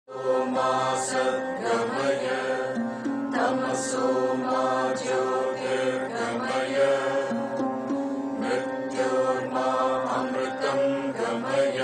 असतो मा सद्गमय तमसो मा ज्योतिर्गमय मृत्योर्मा अमृतं गमय.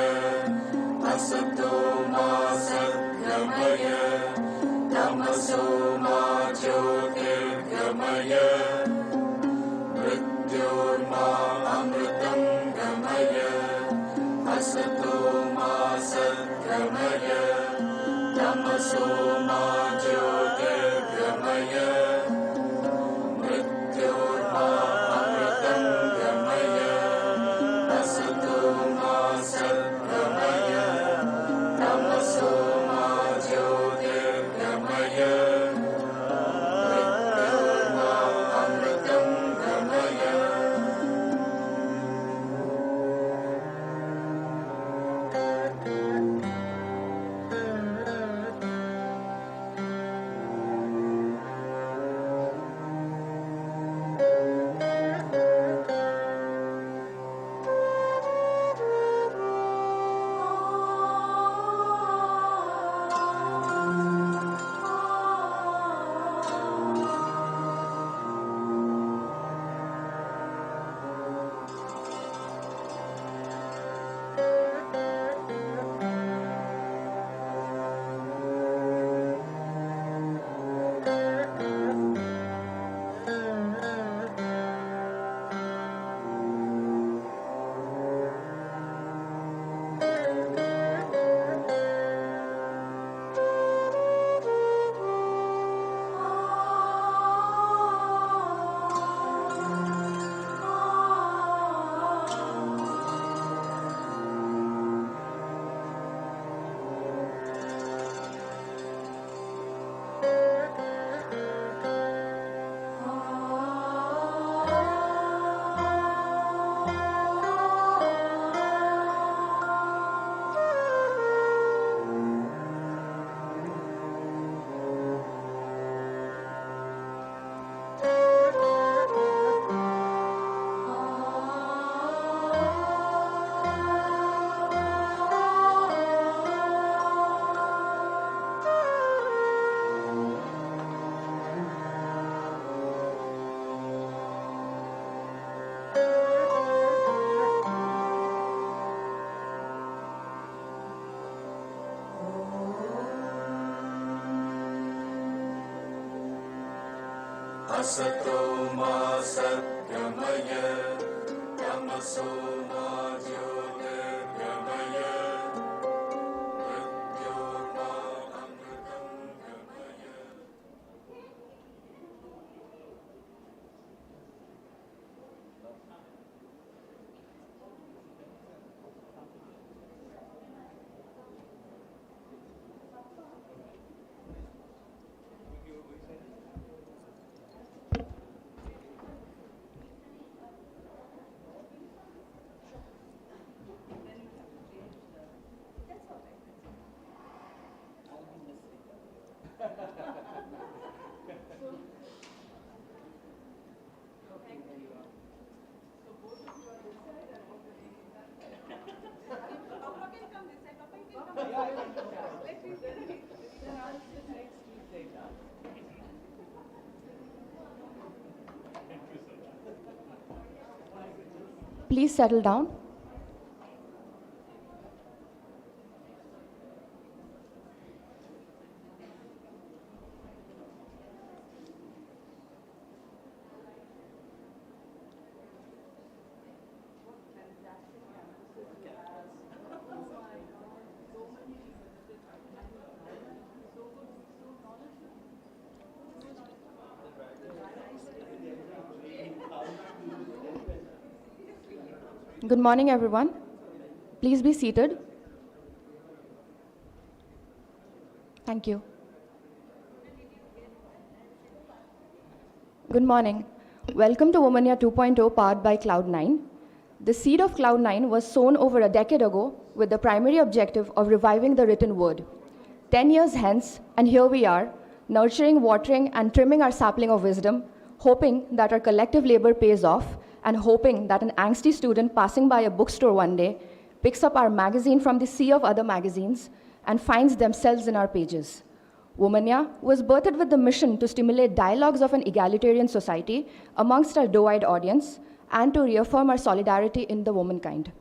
Please settle down. Good morning, everyone. Please be seated. Thank you. Good morning. Welcome to Womaniya 2.0 powered by Cloud9. The seed of Cloud9 was sown over a decade ago with the primary objective of reviving the written word. 10 years hence, and here we are, nurturing, watering, and trimming our sapling of wisdom, hoping that our collective labor pays off, and hoping that an angsty student passing by a bookstore one day picks up our magazine from the sea of other magazines and finds themselves in our pages. Womaniya was birthed with the mission to stimulate dialogues of an egalitarian society amongst our doe-eyed audience and to reaffirm our solidarity in the womankind.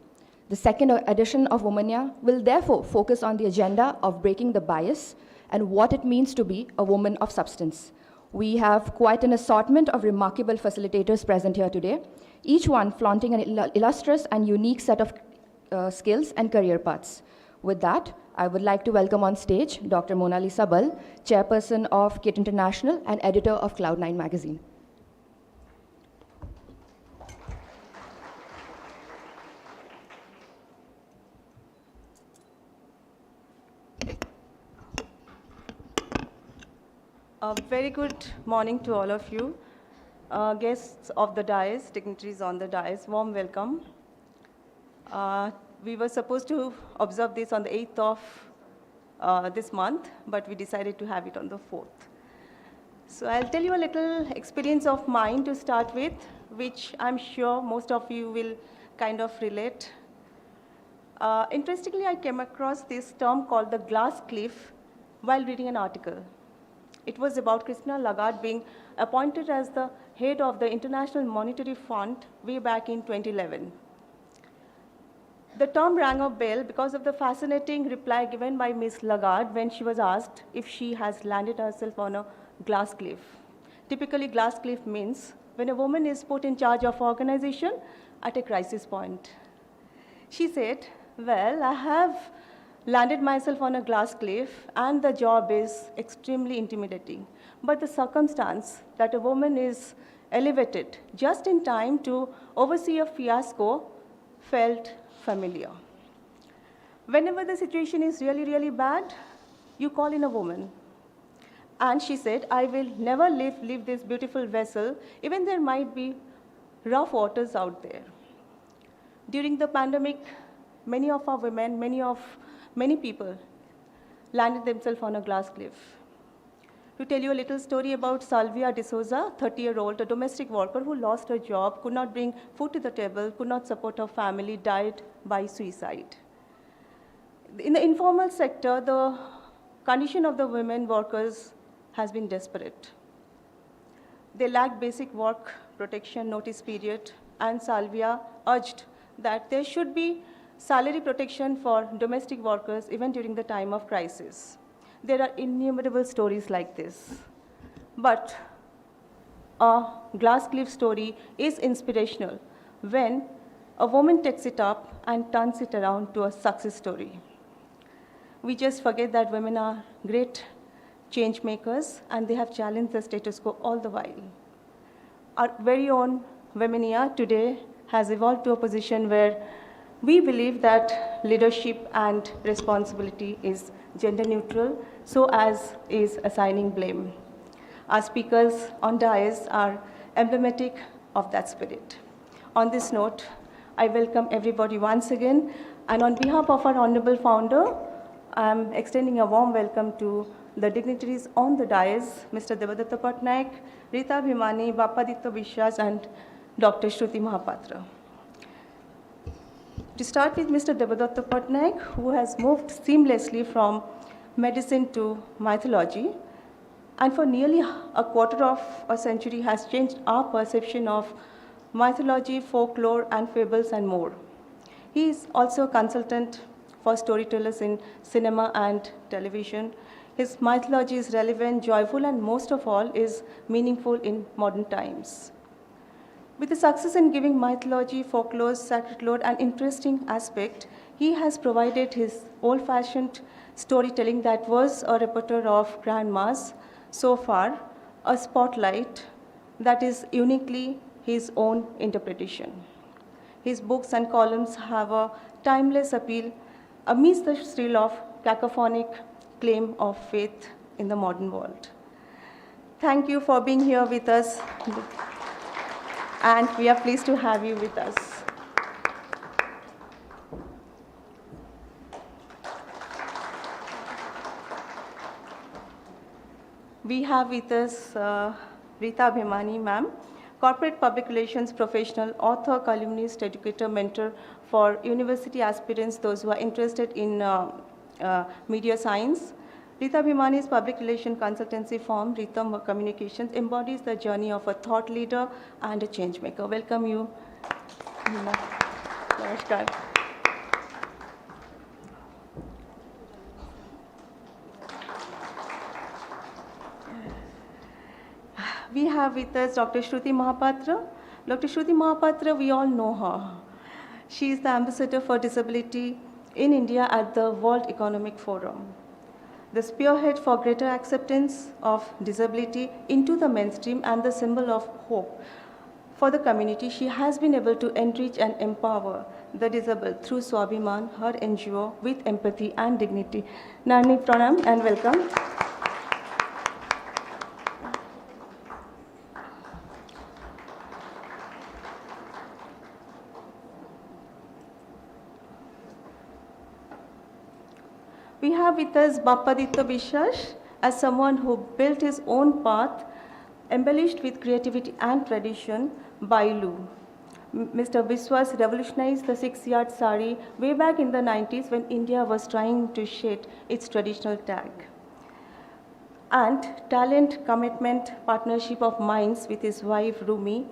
The second edition of Womaniya will therefore focus on the agenda of breaking the bias and what it means to be a woman of substance. We have quite an assortment of remarkable facilitators present here today, each one flaunting an illustrious and unique set of skills and career paths. With that, I would like to welcome on stage Dr. Mona Lisa Bal, chairperson of KiiT International and editor of Cloud9 magazine. A very good morning to all of you. Guests of the dais, dignitaries on the dais, warm welcome. We were supposed to observe this on the 8th of this month, but we decided to have it on the 4th. So I'll tell you a little experience of mine to start with, which I'm sure most of you will kind of relate. Interestingly, I came across this term called the glass cliff while reading an article. It was about Christine Lagarde being appointed as the head of the International Monetary Fund way back in 2011. The term rang a bell because of the fascinating reply given by Ms. Lagarde when she was asked if she has landed herself on a glass cliff. Typically, glass cliff means when a woman is put in charge of an organization at a crisis point. She said, well, I have landed myself on a glass cliff, and the job is extremely intimidating. But the circumstance that a woman is elevated just in time to oversee a fiasco felt familiar. Whenever the situation is really, really bad, you call in a woman. And she said, I will never leave this beautiful vessel, even there might be rough waters out there. During the pandemic, many of our women, many people landed themselves on a glass cliff. To tell you a little story about Salvia D'Souza, 30-year-old, a domestic worker who lost her job, could not bring food to the table, could not support her family, died by suicide. In the informal sector, the condition of the women workers has been desperate. They lacked basic work protection, notice period, and Salvia urged that there should be salary protection for domestic workers even during the time of crisis. There are innumerable stories like this. But a glass cliff story is inspirational when a woman takes it up and turns it around to a success story. We just forget that women are great change makers and they have challenged the status quo all the while. Our very own Womaniya today has evolved to a position where we believe that leadership and responsibility is gender neutral, so as is assigning blame. Our speakers on dais are emblematic of that spirit. On this note, I welcome everybody once again, and on behalf of our honorable founder, I'm extending a warm welcome to the dignitaries on the dais, Mr. Devadatta Patnaik, Rita Bhimani, Bapaditya Vishwas, and Dr. Shruti Mahapatra. To start with Mr. Devadatta Patnaik, who has moved seamlessly from medicine to mythology, and for nearly a quarter of a century has changed our perception of mythology, folklore, and fables, and more. He is also a consultant for storytellers in cinema and television. His mythology is relevant, joyful, and most of all is meaningful in modern times. With the success in giving mythology, folklore, sacred lore an interesting aspect, he has provided his old-fashioned storytelling that was a repertoire of grandmas, so far a spotlight that is uniquely his own interpretation. His books and columns have a timeless appeal amidst the thrill of cacophonic claim of faith in the modern world. Thank you for being here with us. And we are pleased to have you with us. We have with us Rita Bhimani, ma'am, corporate public relations professional, author, columnist, educator, mentor for university aspirants, those who are interested in media science. Rita Bhimani's public relation consultancy firm, Rhythm Communications, embodies the journey of a thought leader and a change maker. Welcome you. Meena. Namaskar. We have with us Dr. Shruti Mahapatra. Dr. Shruti Mahapatra, we all know her. She is the ambassador for disability in India at the World Economic Forum, the spearhead for greater acceptance of disability into the mainstream and the symbol of hope for the community. She has been able to enrich and empower the disabled through Swabhiman, her NGO, with empathy and dignity. Nani, pranam and welcome. We have with us Bappaditya Biswas as someone who built his own path, embellished with creativity and tradition, Bailu. Mr. Biswas revolutionized the 6-yard sari way back in the 90s when India was trying to shed its traditional tag. And talent, commitment, partnership of minds with his wife Rumi,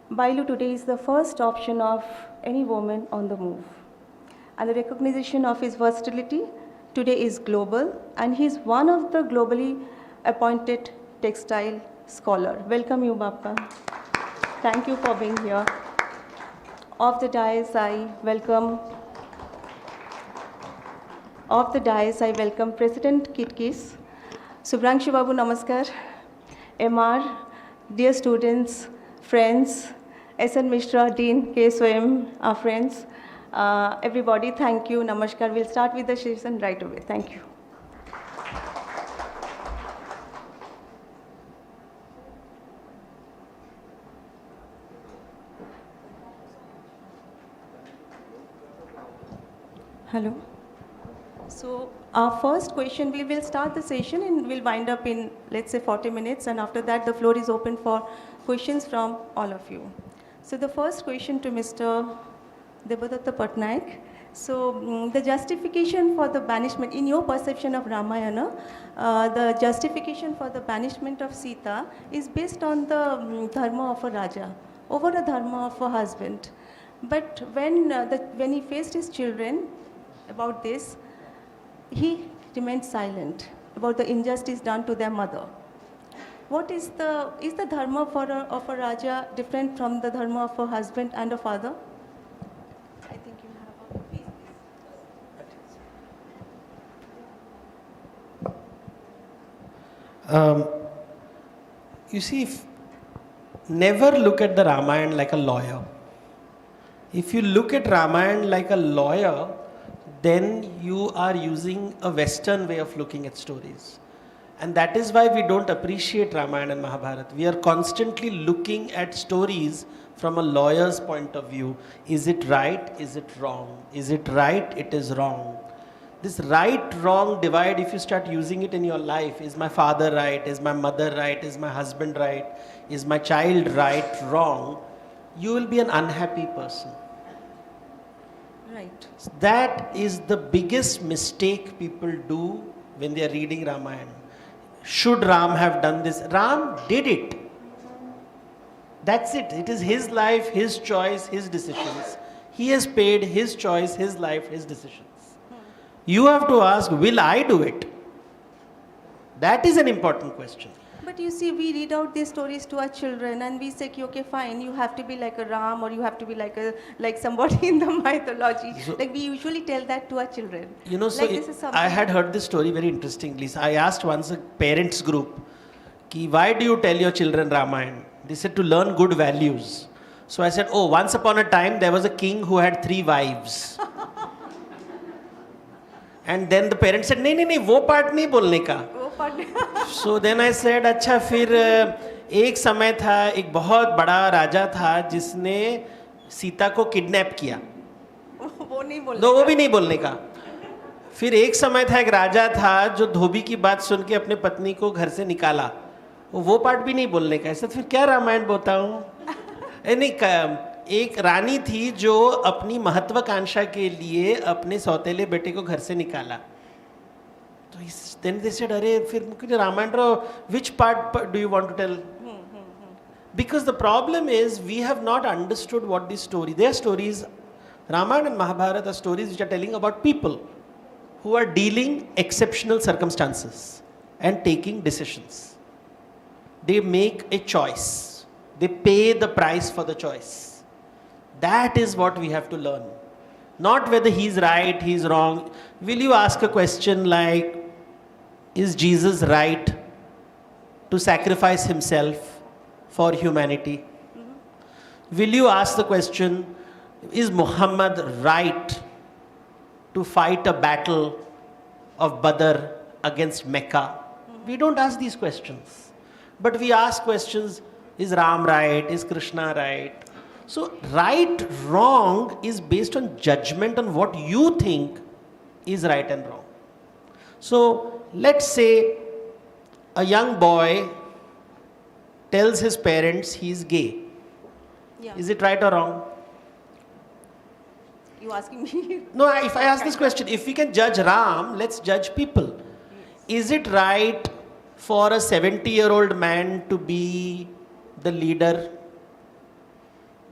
Bailu today is the first option of any woman on the move. And the recognition of his versatility today is global, and he is one of the globally appointed textile scholar. Welcome you, Bappa. Thank you for being here. Off the dais, I welcome President KiiT, Subhrangshu Babu, namaskar. MR, dear students, friends, SN Mishra, Dean, KSOM, our friends. Everybody, thank you, namaskar. We'll start with the session right away. Thank you. Hello. So our first question, we will start the session and we'll wind up in, let's say, 40 minutes. And after that, the floor is open for questions from all of you. So the first question to Mr. Debadatta Patnaik. So the justification for the banishment, in your perception of Ramayana, the justification for the banishment of Sita is based on the dharma of a Raja over the dharma of a husband. But when he faced his children about this, he remained silent about the injustice done to their mother. What is the dharma of a Raja different from the dharma of a husband and a father? I think you have a piece. You see, never look at the Ramayana like a lawyer. If you look at Ramayana like a lawyer, then you are using a Western way of looking at stories. And that is why we don't appreciate Ramayana and Mahabharata. We are constantly looking at stories from a lawyer's point of view. Is it right? Is it wrong? Is it right? It is wrong. This right-wrong divide, if you start using it in your life, is my father right? Is my mother right? Is my husband right? Is my child right? Wrong? You will be an unhappy person. Right. That is the biggest mistake people do when they are reading Ramayana. Should Ram have done this? Ram did it. That's it. It is his life, his choice, his decisions. He has paid his choice, his life, his decisions. You have to ask, will I do it? That is an important question. But you see, we read out these stories to our children and we say, okay, fine, you have to be like a Ram or you have to be like somebody in the mythology. So, like we usually tell that to our children. You know, so like I had heard this story very interestingly. So I asked once a parents group, why do you tell your children Ramayana? They said to learn good values. So I said, oh, once upon a time there was a king who had 3 wives. And then the parents said, नहीं, वो part नहीं बोलने का. So then I said, अच्छा फिर एक समय था, एक बहुत बड़ा राजा था जिसने सीता को किडनैप किया. वो नहीं बोलने वो भी नहीं बोलने का. फिर एक समय था, एक राजा था जो धोबी की बात सुन के अपने पत्नी को घर से निकाला. वो पार्ट भी नहीं बोलने का. ऐसा फिर क्या रामायण बोलता हूँ. नहीं, एक रानी थी जो अपनी महत्वाकांक्षा के लिए अपने सौतेले बेटे को घर से निकाला. So then they said, "Arey, fir Ramayana, which part do you want to tell?" Because the problem is we have not understood what the story. Their stories, Ramayana and Mahabharata, are stories which are telling about people who are dealing exceptional circumstances and taking decisions. They make a choice. They pay the price for the choice. That is what we have to learn. Not whether he's right, he's wrong. Will you ask a question like, is Jesus right to sacrifice himself for humanity? Will you ask the question, is Muhammad right to fight a battle of Badr against Mecca? We don't ask these questions. But we ask questions, is Ram right? Is Krishna right? So right, wrong is based on judgment on what you think is right and wrong. So let's say a young boy tells his parents he is gay. Yeah. Is it right or wrong? You asking me? No, if I ask this question, if we can judge Ram, let's judge people. Is it right for a 70-year-old man to be the leader?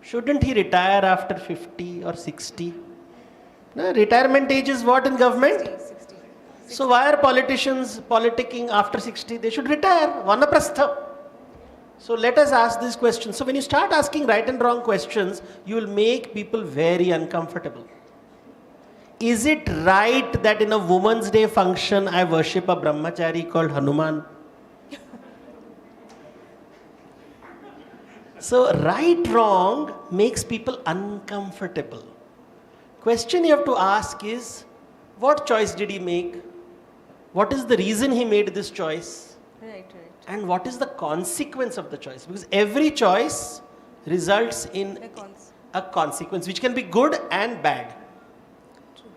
Shouldn't he retire after 50 or 60? No, retirement age is what in government? 60. So why are politicians politicking after 60? They should retire. Vanaprastha. So let us ask these questions. So when you start asking right and wrong questions, you will make people very uncomfortable. Is it right that in a Women's Day function I worship a brahmachari called Hanuman? So right wrong makes people uncomfortable. Question you have to ask is, what choice did he make? What is the reason he made this choice? Right. And what is the consequence of the choice? Because every choice results in a consequence, which can be good and bad. True.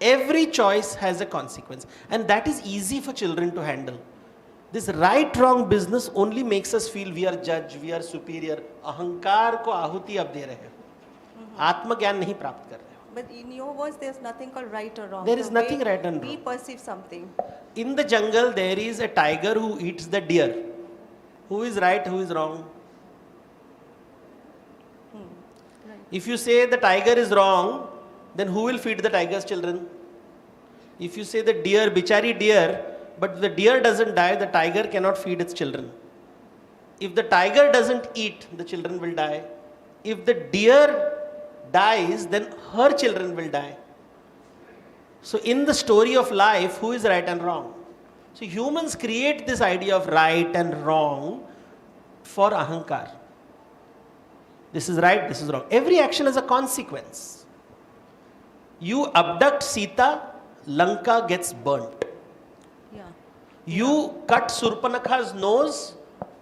Every choice has a consequence. And that is easy for children to handle. This right-wrong business only makes us feel we are judge, we are superior. Ahankar ko ahuti ab de rahe ho. Atma gyan nahi prapt kar rahe ho. But in your words, there's nothing called right or wrong. There is nothing right and We wrong. perceive something. In the jungle, there is a tiger who eats the deer. Who is right, who is wrong? Right. If you say the tiger is wrong, then who will feed the tiger's children? If you say the deer, bichari deer, but the deer doesn't die, the tiger cannot feed its children. If the tiger doesn't eat, the children will die. If the deer dies, then her children will die. So in the story of life, who is right and wrong? So humans create this idea of right and wrong for ahankar. This is right, this is wrong. Every action has a consequence. You abduct Sita, Lanka gets burnt. Yeah. You cut Surpanakha's nose,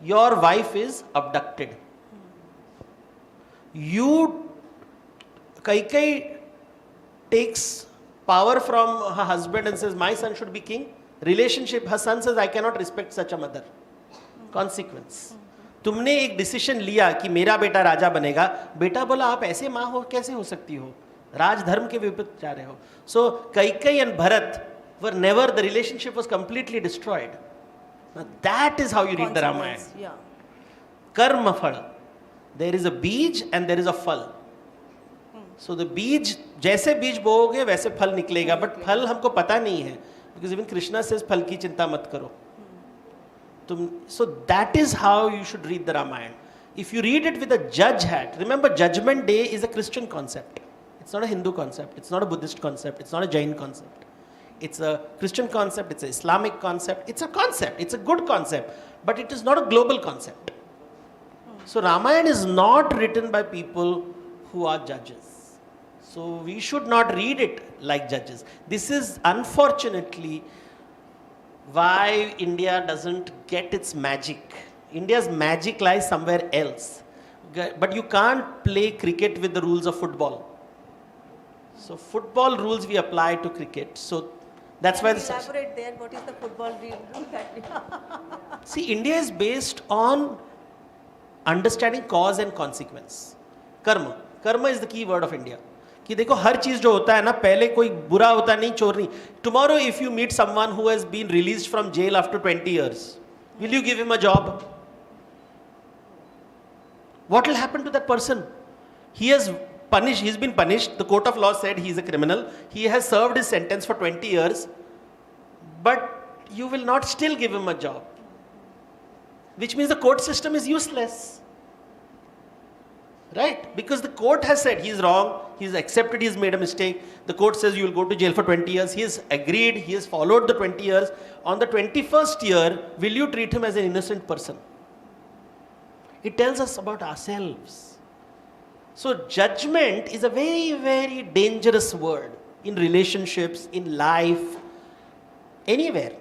your wife is abducted. Kaikai takes power from her husband and says, my son should be king. Relationship, her son says, I cannot respect such a mother. Consequence. तुमने एक decision लिया कि मेरा बेटा राजा बनेगा, बेटा बोला आप ऐसे माँ हो कैसे हो सकती हो, राजधर्म के विपरीत जा रहे हो. So Kaikai and Bharat were never, the relationship was completely destroyed. Now that is how you read the Ramayana. Yeah. Karma phal. There is a beej and there is a phal. So the beej, जैसे बीज बोओगे वैसे फल निकलेगा, but फल हमको पता नहीं है, because even Krishna says फल की चिंता मत करो. So that is how you should read the Ramayana. If you read it with a judge hat, remember Judgment Day is a Christian concept. It's not a Hindu concept. It's not a Buddhist concept. It's not a Jain concept. It's a Christian concept. It's an Islamic concept. It's a concept. It's a good concept. But it is not a global concept. So Ramayana is not written by people who are judges. So we should not read it like judges. This is unfortunately why India doesn't get its magic. India's magic lies somewhere else. But you can't play cricket with the rules of football. So football rules we apply to cricket. So that's why Elaborate there. What is the football rule? See, India is based on understanding cause and consequence. Karma. Karma is the key word of India. कि देखो हर चीज जो होता है ना, पहले कोई बुरा होता नहीं, चोर नहीं. Tomorrow if you meet someone who has been released from jail after 20 years, will you give him a job? What will happen to that person? He's been punished. The court of law said he is a criminal. He has served his sentence for 20 years, but you will not still give him a job. Which means the court system is useless. Right? Because the court has said he's wrong, he's accepted he's made a mistake. The court says you will go to jail for 20 years. He has agreed, he has followed the 20 years. On the 21st year, will you treat him as an innocent person? It tells us about ourselves. So judgment is a very, very dangerous word in relationships, in life, anywhere.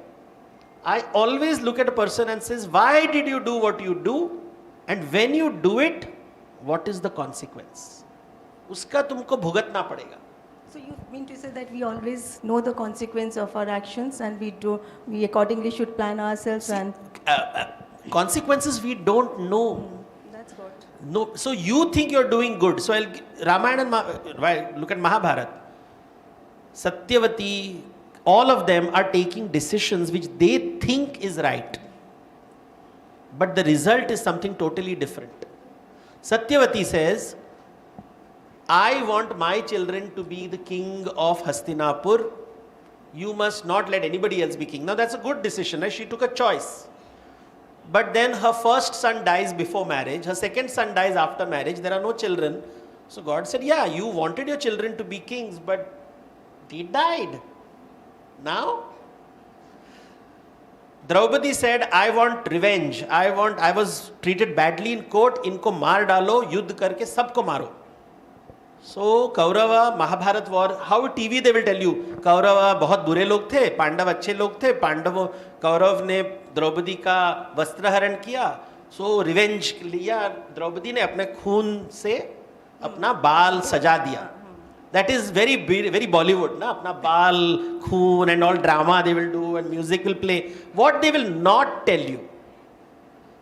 I always look at a person and says, why did you do what you do? And when you do it, what is the consequence? Uska tumko bhugatna padega. So you mean to say that we always know the consequence of our actions and we accordingly should plan ourselves and... Consequences we don't know. That's what. No, so you think you're doing good. So Ramayana and look at Mahabharata. Satyavati, all of them are taking decisions which they think is right. But the result is something totally different. Satyavati says, I want my children to be the king of Hastinapur. You must not let anybody else be king. Now that's a good decision. Right? She took a choice. But then her first son dies before marriage. Her second son dies after marriage. There are no children. So God said, yeah, you wanted your children to be kings, but they died. Now? Draupadi said, I want revenge. I was treated badly in court. Inko maar dalo, yuddh karke sabko maro. So, Kaurava, Mahabharat war, how TV they will tell you, Kaurava बहुत बुरे लोग थे, पांडव अच्छे लोग थे, कौरव ने द्रौपदी का वस्त्रहरण किया, so revenge लिया, द्रौपदी ने अपने खून से अपना बाल सजा दिया. That is very Bollywood, na? Apna baal, khoon and all drama they will do and music will play. What they will not tell you,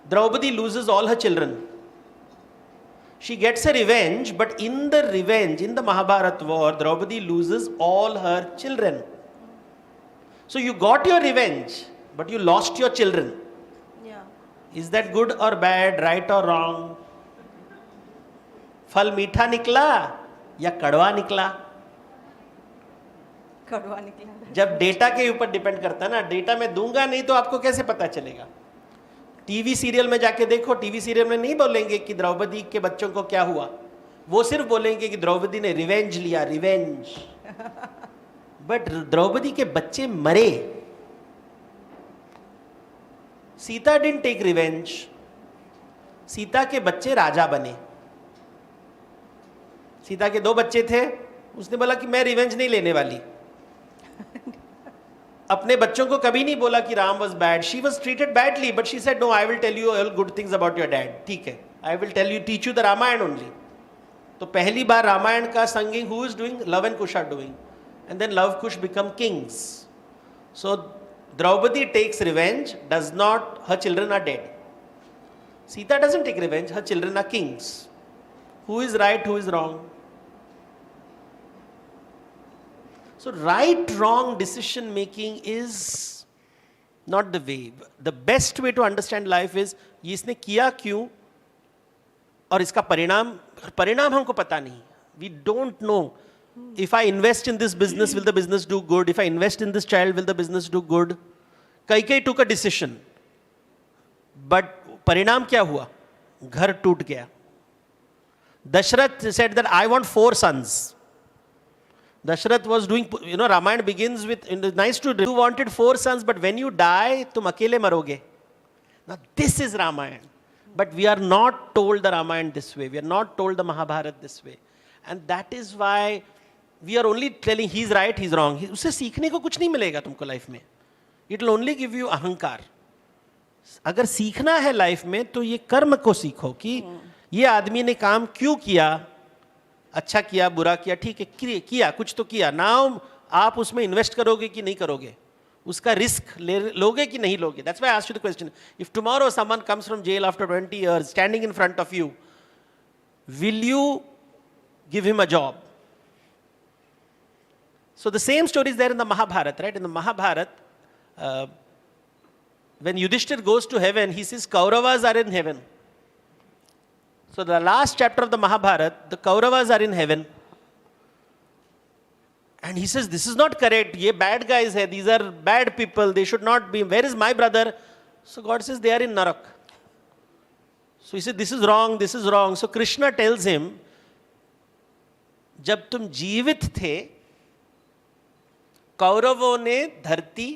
Draupadi loses all her children. She gets a revenge, but in the revenge, in the Mahabharata war, Draupadi loses all her children. So you got your revenge, but you lost your children. Yeah. Is that good or bad, right or wrong? फल मीठा निकला या कड़वा निकला? कड़वा निकला. जब data के ऊपर डिपेंड करता है ना, डेटा में दूंगा नहीं तो आपको कैसे पता चलेगा? टीवी सीरियल में जाके देखो, टीवी सीरियल में नहीं बोलेंगे कि द्रौपदी के बच्चों को क्या हुआ, वो सिर्फ बोलेंगे कि द्रौपदी ने रिवेंज लिया, रिवेंज. बट द्रौपदी के बच्चे मरे. Sita didn't take revenge. Sita के बच्चे राजा बने. सीता के 2 बच्चे थे, उसने बोला कि मैं रिवेंज नहीं लेने वाली. अपने बच्चों को कभी नहीं बोला कि Ram was bad. She was treated badly, but she said, no, I will tell you all good things about your dad. ठीक है, I will teach you the Ramayana only. तो पहली बार रामायण का singing who is doing? Love and Kush are doing. And then Love Kush become kings. So Draupadi takes revenge, her children are dead. Sita doesn't take revenge, her children are kings. Who is right, who is wrong? So right, wrong decision making is not the way. The best way to understand life is ये इसने किया क्यों और इसका परिणाम हमको पता नहीं. We don't know. If I invest in this business, will the business do good? If I invest in this child, will the business do good? Kaikeyi took a decision. But परिणाम क्या हुआ? घर टूट गया. Dashrath said that I want 4 sons. Dashrath was doing, Ramayana begins with, nice to do. You wanted 4 sons, but when you die, tum akele maroge. Now this is Ramayana. But we are not told the Ramayana this way. We are not told the Mahabharata this way. And that is why we are only telling he's right, he's wrong. उससे सीखने को कुछ नहीं मिलेगा तुमको life में. It will only give you अहंकार. अगर सीखना है लाइफ में तो ये कर्म को सीखो कि ये आदमी ने काम क्यों किया, अच्छा किया, बुरा किया, ठीक है, किया, कुछ तो किया. नाउ आप उसमें इन्वेस्ट करोगे कि नहीं करोगे, उसका रिस्क लोगे कि नहीं लोगे. That's why I asked you the question. If tomorrow someone comes from jail after 20 years, standing in front of you, will you give him a job? So the same story is there in the Mahabharata, right? In the Mahabharata, when Yudhishthir goes to heaven, he says Kauravas are in heaven. So the last chapter of the Mahabharata, the Kauravas are in heaven. And he says, this is not correct. Ye bad guys hai. These are bad people. They should not be. Where is my brother? So God says, they are in Narak. So he said, this is wrong, this is wrong. So Krishna tells him, जब तुम जीवित थे, कौरवों ने धरती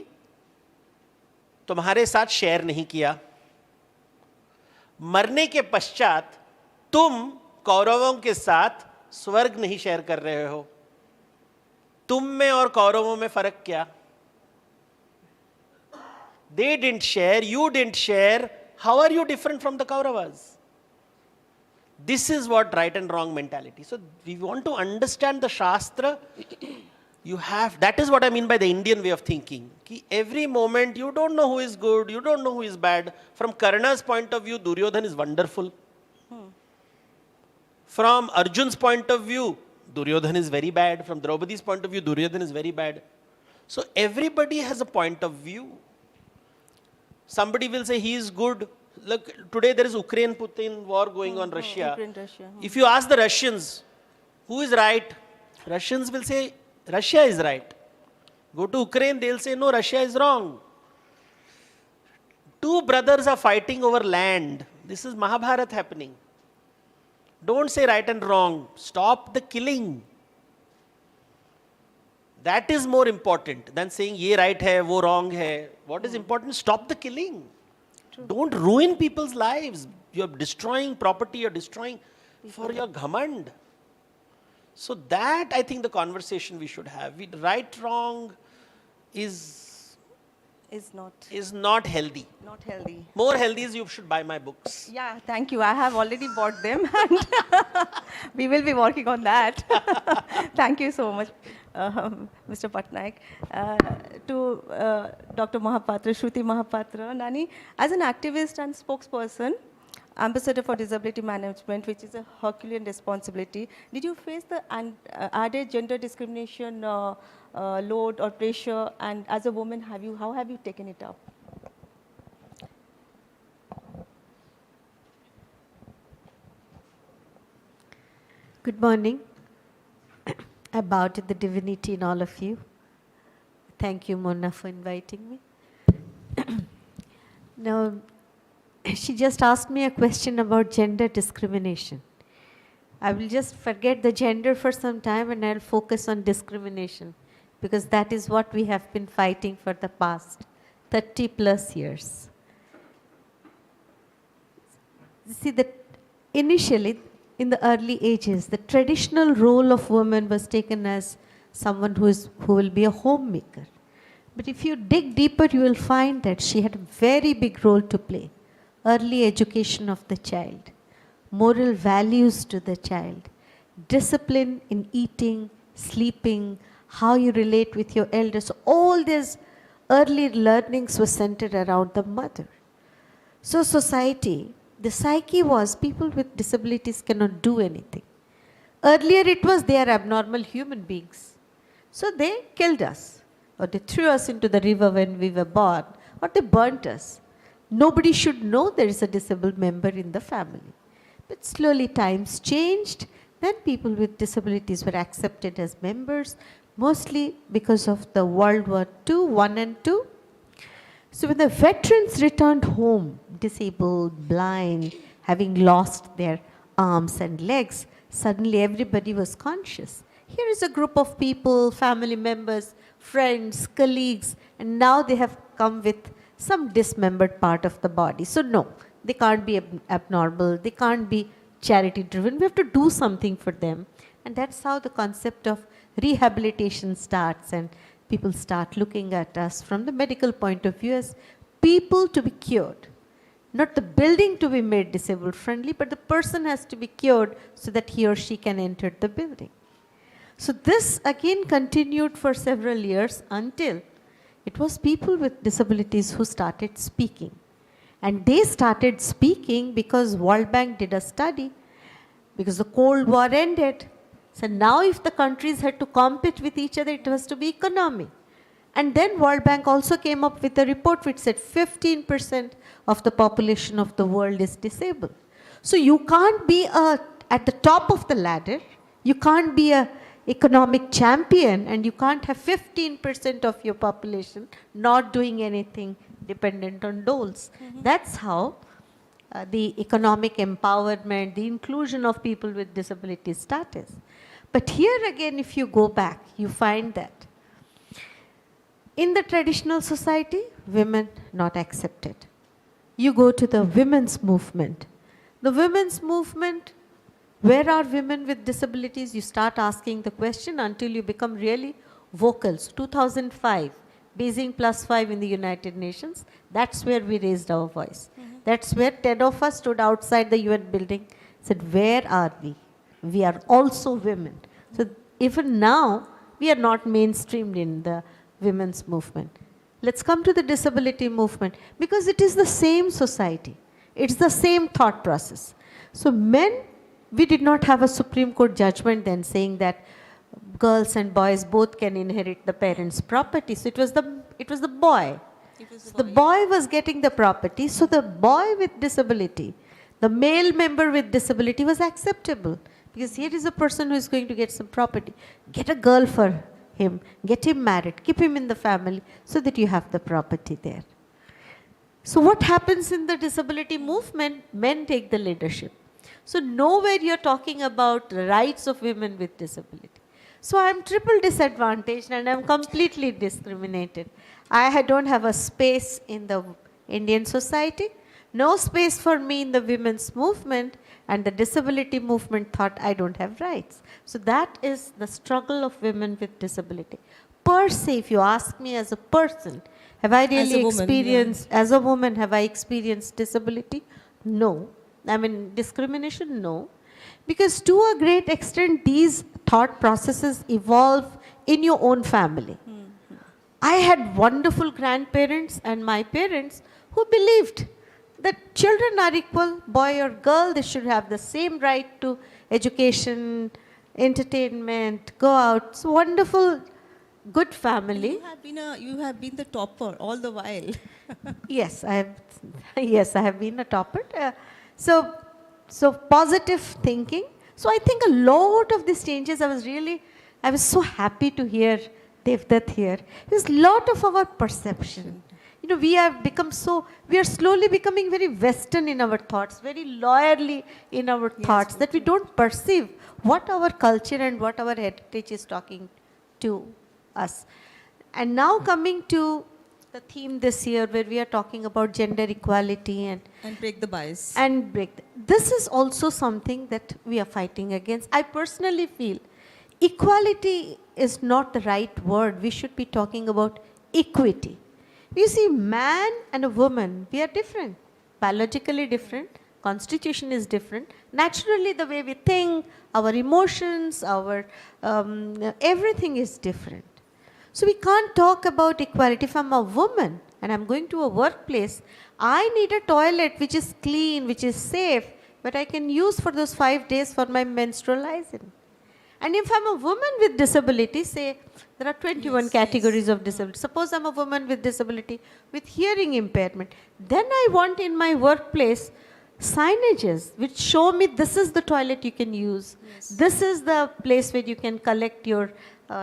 तुम्हारे साथ share नहीं किया. मरने के पश्चात तुम कौरवों के साथ स्वर्ग नहीं शेयर कर रहे हो. तुम में और कौरवों में फर्क क्या? They didn't share, you didn't share. How are you different from the Kauravas? This is what right and wrong mentality. So we want to understand the Shastra. You have, that is what I mean by the Indian way of thinking. Ki every moment you don't know who is good, you don't know who is bad. From Karna's point of view, Duryodhan is wonderful. From Arjun's point of view, Duryodhan is very bad. From Draupadi's point of view, Duryodhan is very bad. So everybody has a point of view. Somebody will say he is good. Look, today there is Ukraine-Putin war going on Russia. Ukraine-Russia. If you ask the Russians, who is right? Russians will say, Russia is right. Go to Ukraine, they'll say, no, Russia is wrong. Two brothers are fighting over land. This is Mahabharata happening. Don't say right and wrong. Stop the killing. That is more important than saying ye right hai, wo wrong hai. What is important? Stop the killing. True. Don't ruin people's lives. You're destroying property, you're destroying for your ghamand. So that, I think, the conversation we should have. Right, wrong is not healthy. Not healthy. More healthy is you should buy my books. Yeah, thank you. I have already bought them and we will be working on that. Thank you so much, Mr. Patnaik. To Dr. Mahapatra, Shruti Mahapatra, Nani, as an activist and spokesperson, Ambassador for Disability Management, which is a Herculean responsibility, did you face the added gender discrimination load or pressure? And as a woman, how have you taken it up? Good morning. I bow to the divinity in all of you. Thank you, Mona, for inviting me. Now, she just asked me a question about gender discrimination. I will just forget the gender for some time and I'll focus on discrimination because that is what we have been fighting for the past 30 plus years. See, that initially, in the early ages, the traditional role of woman was taken as someone who will be a homemaker. But if you dig deeper, you will find that she had a very big role to play. Early education of the child, moral values to the child, discipline in eating, sleeping, how you relate with your elders. All these early learnings were centered around the mother. So society, the psyche was people with disabilities cannot do anything. Earlier it was they are abnormal human beings. So they killed us, or they threw us into the river when we were born, or they burnt us. Nobody should know there is a disabled member in the family. But slowly times changed. Then people with disabilities were accepted as members, mostly because of the World War II, I and II. So when the veterans returned home, disabled, blind, having lost their arms and legs, suddenly everybody was conscious. Here is a group of people, family members, friends, colleagues, and now they have come with some dismembered part of the body. So no, they can't be abnormal, they can't be charity driven. We have to do something for them. And that's how the concept of rehabilitation starts, and people start looking at us from the medical point of view as people to be cured. Not the building to be made disabled friendly, but the person has to be cured so that he or she can enter the building. So this again continued for several years until it was people with disabilities who started speaking. And they started speaking because World Bank did a study. Because the Cold War ended, So now if the countries had to compete with each other, it has to be economy. And then World Bank also came up with a report which said 15% of the population of the world is disabled. So you can't be at the top of the ladder, you can't be a economic champion, and you can't have 15% of your population not doing anything dependent on doles. That's how the economic empowerment, the inclusion of people with disability status. But here again, if you go back, you find that in the traditional society, women not accepted. You go to the women's movement. The women's movement, where are women with disabilities? You start asking the question until you become really vocal. So 2005, Beijing +5 in the United Nations, that's where we raised our voice. That's where 10 of us stood outside the UN building, said, where are we? We are also women. So even now, we are not mainstreamed in the women's movement. Let's come to the disability movement, because it is the same society. It's the same thought process. So men, we did not have a Supreme Court judgment then saying that girls and boys both can inherit the parents' property. So it was the boy. The boy was getting the property. So the boy with disability, the male member with disability was acceptable, because here is a person who is going to get some property. Get a girl for him, get him married, keep him in the family so that you have the property there. So what happens in the disability movement? Men take the leadership. So nowhere you're talking about the rights of women with disability. So I'm triple disadvantaged and I'm completely discriminated. I don't have a space in the Indian society, no space for me in the women's movement, and the disability movement thought I don't have rights. So that is the struggle of women with disability. Per se, if you ask me as a person, have I really experienced, as a woman, have I experienced disability? No. I mean, discrimination? No. Because to a great extent, these thought processes evolve in your own family. I had wonderful grandparents and my parents who believed that children are equal, boy or girl, they should have the same right to education, entertainment, go out. It's wonderful, good family. You have been the topper all the while. Yes, I have. Yes, I have been a topper. So positive thinking. So I think a lot of these changes, I was so happy to hear Devdutt here. There's a lot of our perception. You know, we are slowly becoming very Western in our thoughts, very lawyerly in our thoughts, that we don't perceive what our culture and what our heritage is talking to us. And now coming to the theme this year, where we are talking about gender equality and break the bias. This is also something that we are fighting against. I personally feel equality is not the right word. We should be talking about equity. You see, man and a woman, we are different, biologically different, constitution is different. Naturally, the way we think, our emotions, our everything is different. So we can't talk about equality. If I'm a woman and I'm going to a workplace, I need a toilet which is clean, which is safe, but I can use for those 5 days for my menstrual hygiene. And if I'm a woman with disability, say there are 21 categories of disability. Suppose I'm a woman with disability with hearing impairment. Then I want in my workplace signages which show me this is the toilet you can use. This is the place where you can collect your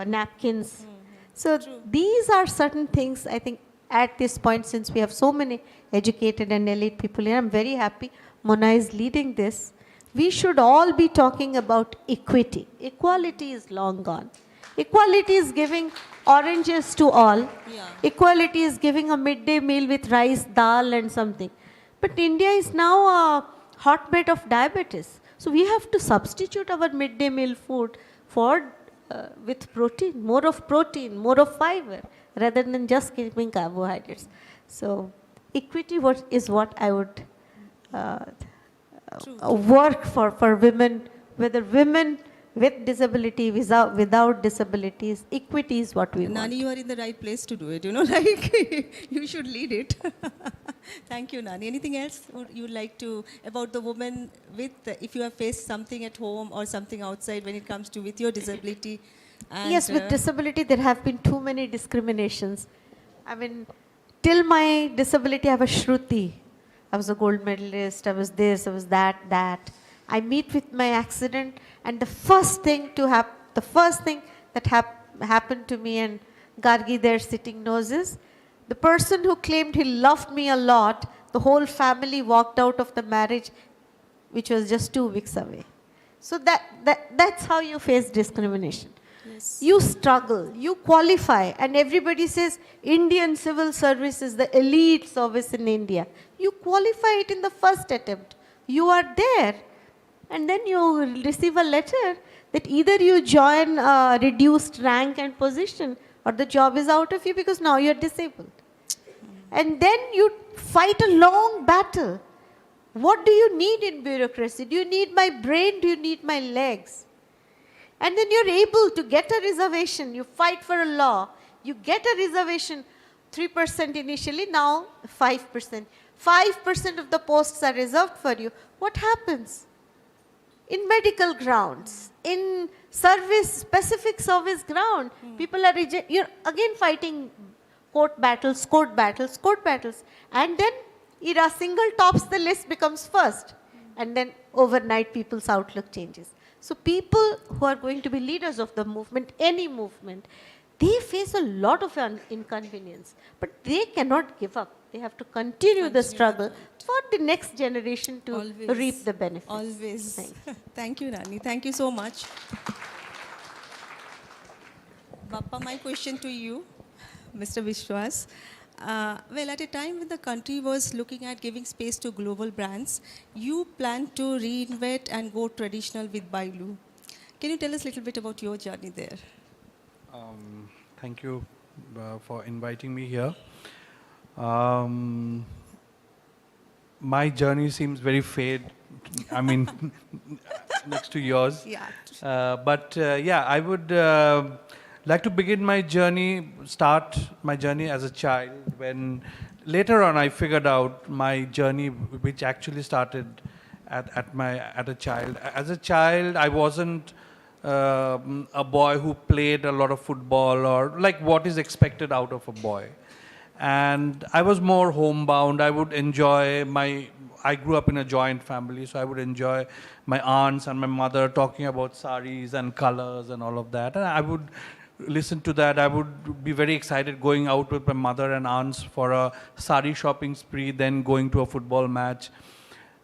napkins. So these are certain things, I think, at this point, since we have so many educated and elite people here, I'm very happy Mona is leading this. We should all be talking about equity. Equality is long gone. Equality is giving oranges to all. Yeah. Equality is giving a midday meal with rice, dal and something. But India is now a hotbed of diabetes. So we have to substitute our midday meal food for with protein, more of fiber, rather than just giving carbohydrates. So equity is what I would work for women, whether women with disability, without disabilities, equity is what we Nani, want. you are in the right place to do it, you know, like you should lead it. Thank you, Nani. Anything else you would like to, about the woman with, if you have faced something at home or something outside when it comes to with your disability? And, Yes, with disability, there have been too many discriminations. I mean, till my disability, I was Shruti. I was a gold medalist, I was this, I was that. I meet with my accident, and the first thing that happened to me, and Gargi there sitting knows, is the person who claimed he loved me a lot, the whole family walked out of the marriage, which was just 2 weeks away. So that's how you face discrimination. yes. You struggle, you qualify, and everybody says Indian civil service is the elite service in India. You qualify it in the first attempt. You are there, and then you receive a letter that either you join a reduced rank and position, or the job is out of you because now you're disabled. And then you fight a long battle. What do you need in bureaucracy? Do you need my brain? Do you need my legs? And then you're able to get a reservation. You fight for a law. You get a reservation, 3% initially, now 5%. 5% of the posts are reserved for you. What happens? In medical grounds, in service, specific service ground, people are you're again fighting court battles. And then a single tops the list, becomes first. And then overnight people's outlook changes. So people who are going to be leaders of the movement, any movement, they face a lot of inconvenience, but they cannot give up. They have to continue the struggle for the next generation to Always. reap the benefits. Always. Thanks. Thank you, Nani. Thank you so much. Bappa, my question to you, Mr. Vishwas. Well, at a time when the country was looking at giving space to global brands, you planned to reinvent and go traditional with Bailu. Can you tell us a little bit about your journey there? Thank you for inviting me here. My journey seems very fade, I mean, next to yours. Yeah. Yeah, I would like to begin my journey, start my journey as a child, when later on I figured out my journey, which actually started at a child. As a child, I wasn't a boy who played a lot of football or like what is expected out of a boy. And I was more homebound. I would enjoy I grew up in a joint family, so I would enjoy my aunts and my mother talking about saris and colors and all of that. And I would listen to that. I would be very excited going out with my mother and aunts for a sari shopping spree, then going to a football match.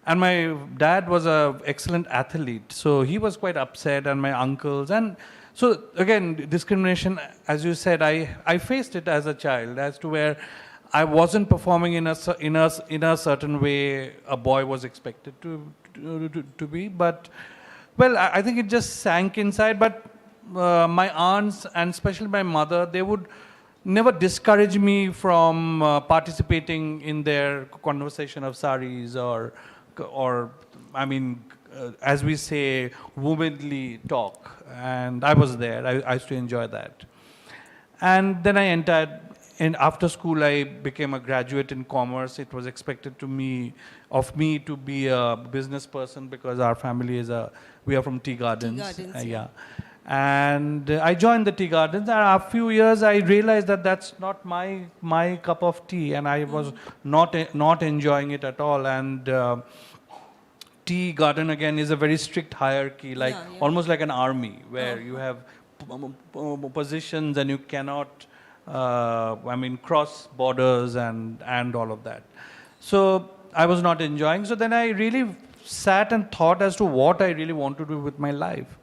And my dad was an excellent athlete, so he was quite upset, and my uncles. And so again, discrimination, as you said, I faced it as a child, as to where I wasn't performing in a certain way a boy was expected to be. But, well, I think it just sank inside. But my aunts, and especially my mother, they would never discourage me from participating in their conversation of saris or I mean, as we say, womanly talk. And I was there. I used to enjoy that. And then I entered, and after school I became a graduate in commerce. It was expected of me to be a business person because our family we are from Tea Gardens. Yeah. And I joined the Tea Gardens, and after a few years I realized that that's not my cup of tea, and I was not enjoying it at all. And Tea Garden again is a very strict hierarchy, like almost like an army, where you have positions and you cannot cross borders and all of that. So I was not enjoying. So then I really sat and thought as to what I really want to do with my life.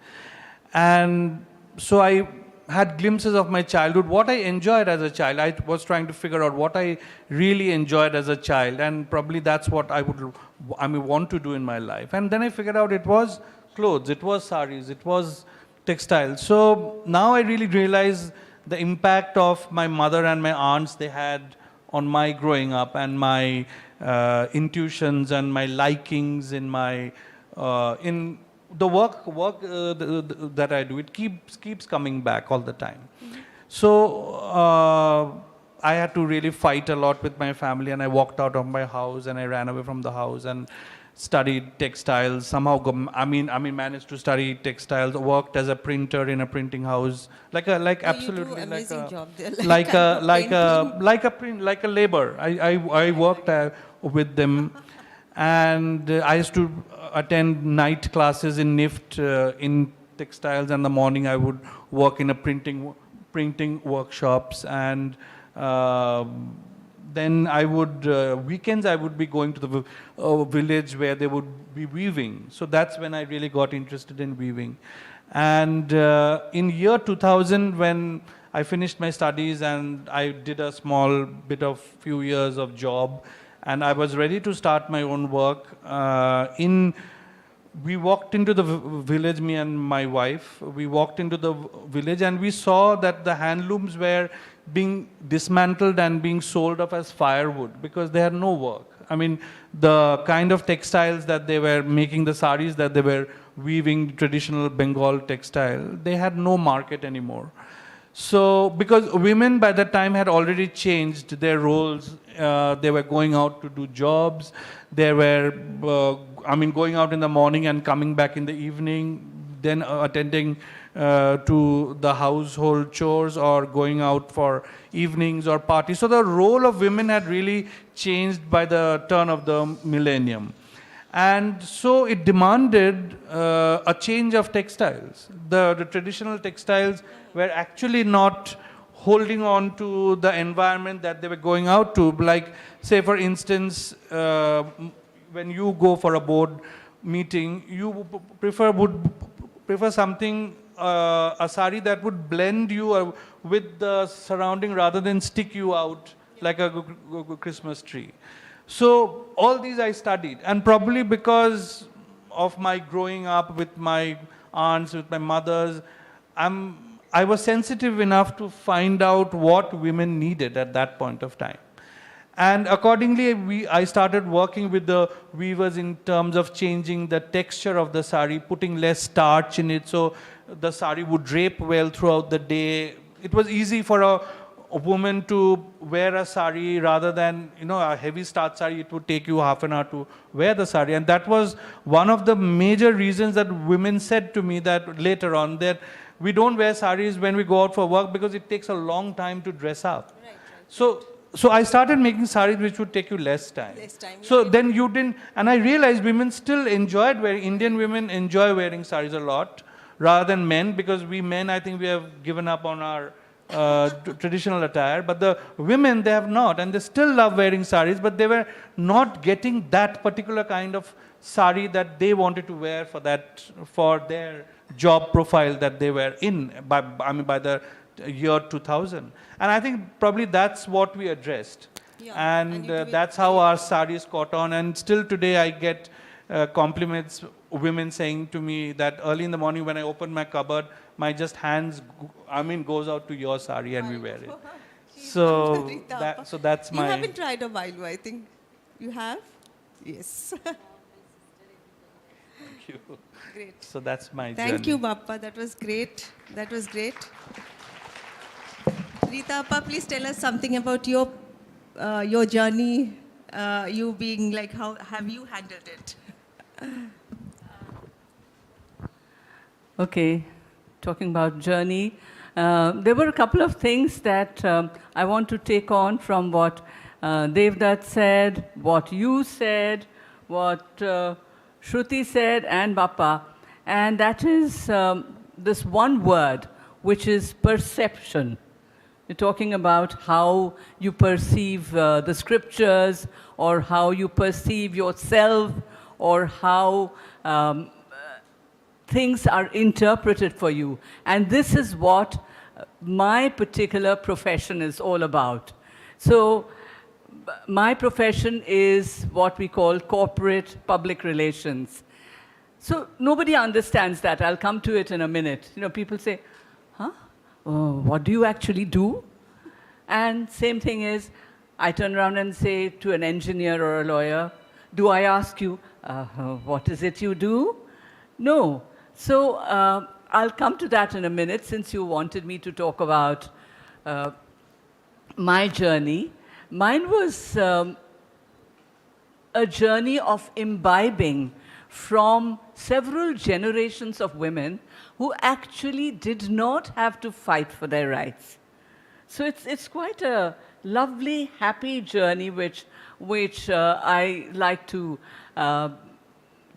And so I had glimpses of my childhood, what I enjoyed as a child. I was trying to figure out what I really enjoyed as a child, and probably that's what I want to do in my life. And then I figured out it was clothes, it was saris, it was textiles. So now I really realize the impact of my mother and my aunts they had on my growing up, and my intuitions and my likings in the work that I do, it keeps coming back all the time. So I had to really fight a lot with my family, and I walked out of my house and I ran away from the house and studied textiles. Somehow, managed to study textiles. Worked as a printer in a printing house, like absolutely you do amazing job there. like a labor. I worked with them, and I used to attend night classes in NIFT in textiles, and in the morning I would work in a printing workshops, and then I would weekends I would be going to the village where they would be weaving. So that's when I really got interested in weaving. And in year 2000, when I finished my studies and I did a small bit of few years of job, and I was ready to start my own work. We walked into the village, me and my wife. We walked into the village and we saw that the handlooms were being dismantled and being sold off as firewood because they had no work. I mean, the kind of textiles that they were making, the saris that they were weaving, traditional Bengal textile, they had no market anymore. So, because women by that time had already changed their roles, they were going out to do jobs, they were, going out in the morning and coming back in the evening, then attending to the household chores or going out for evenings or parties. So the role of women had really changed by the turn of the millennium. And so it demanded a change of textiles. The traditional textiles were actually not holding on to the environment that they were going out to. Like, say for instance, when you go for a board meeting, you would prefer something, a sari that would blend you with the surrounding rather than stick you out like a Christmas tree. So all these I studied, and probably because of my growing up with my aunts, with my mothers, I was sensitive enough to find out what women needed at that point of time. And accordingly, I started working with the weavers in terms of changing the texture of the sari, putting less starch in it so the sari would drape well throughout the day. It was easy for a woman to wear a sari rather than, a heavy starch sari. It would take you half an hour to wear the sari. And that was one of the major reasons that women said to me that later on that we don't wear saris when we go out for work because it takes a long time to dress up. Right. So I started making saris which would take you less time. So then you didn't, and I realized women still enjoyed wearing, Indian women enjoy wearing saris a lot rather than men, because we men, I think we have given up on our traditional attire, but the women, they have not, and they still love wearing saris, but they were not getting that particular kind of sari that they wanted to wear for their job profile that they were in by the year 2000. And I think probably that's what we addressed. Yeah, and that's how our saris caught on. And still today I get compliments, women saying to me that early in the morning when I open my cupboard, my just hands, goes out to your sari and we wear it. So that's my... You haven't tried a Bailu, I think. You have? Yes. Thank you. Great. So that's my journey. Thank you, Bappa. That was great. That was great. Rita Appa, please tell us something about your journey, you being like, how have you handled it? Okay, talking about journey, there were a couple of things that I want to take on from what Devdutt said, what you said, what Shruti said, and Bappa, and that is this one word, which is perception. You're talking about how you perceive the scriptures, or how you perceive yourself, or how things are interpreted for you. And this is what my particular profession is all about. So my profession is what we call corporate public relations. So nobody understands that. I'll come to it in a minute. People say, huh? What do you actually do? And same thing is, I turn around and say to an engineer or a lawyer, do I ask you, what is it you do? No. So I'll come to that in a minute since you wanted me to talk about my journey. Mine was a journey of imbibing from several generations of women who actually did not have to fight for their rights. So it's quite a lovely, happy journey which I like to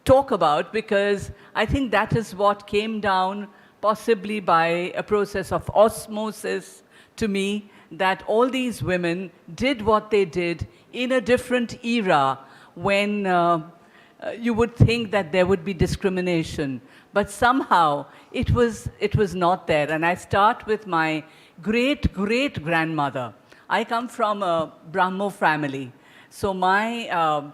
talk about, because I think that is what came down possibly by a process of osmosis to me, that all these women did what they did in a different era when you would think that there would be discrimination. But somehow it was not there. And I start with my great-great-grandmother. I come from a Brahmo family. So my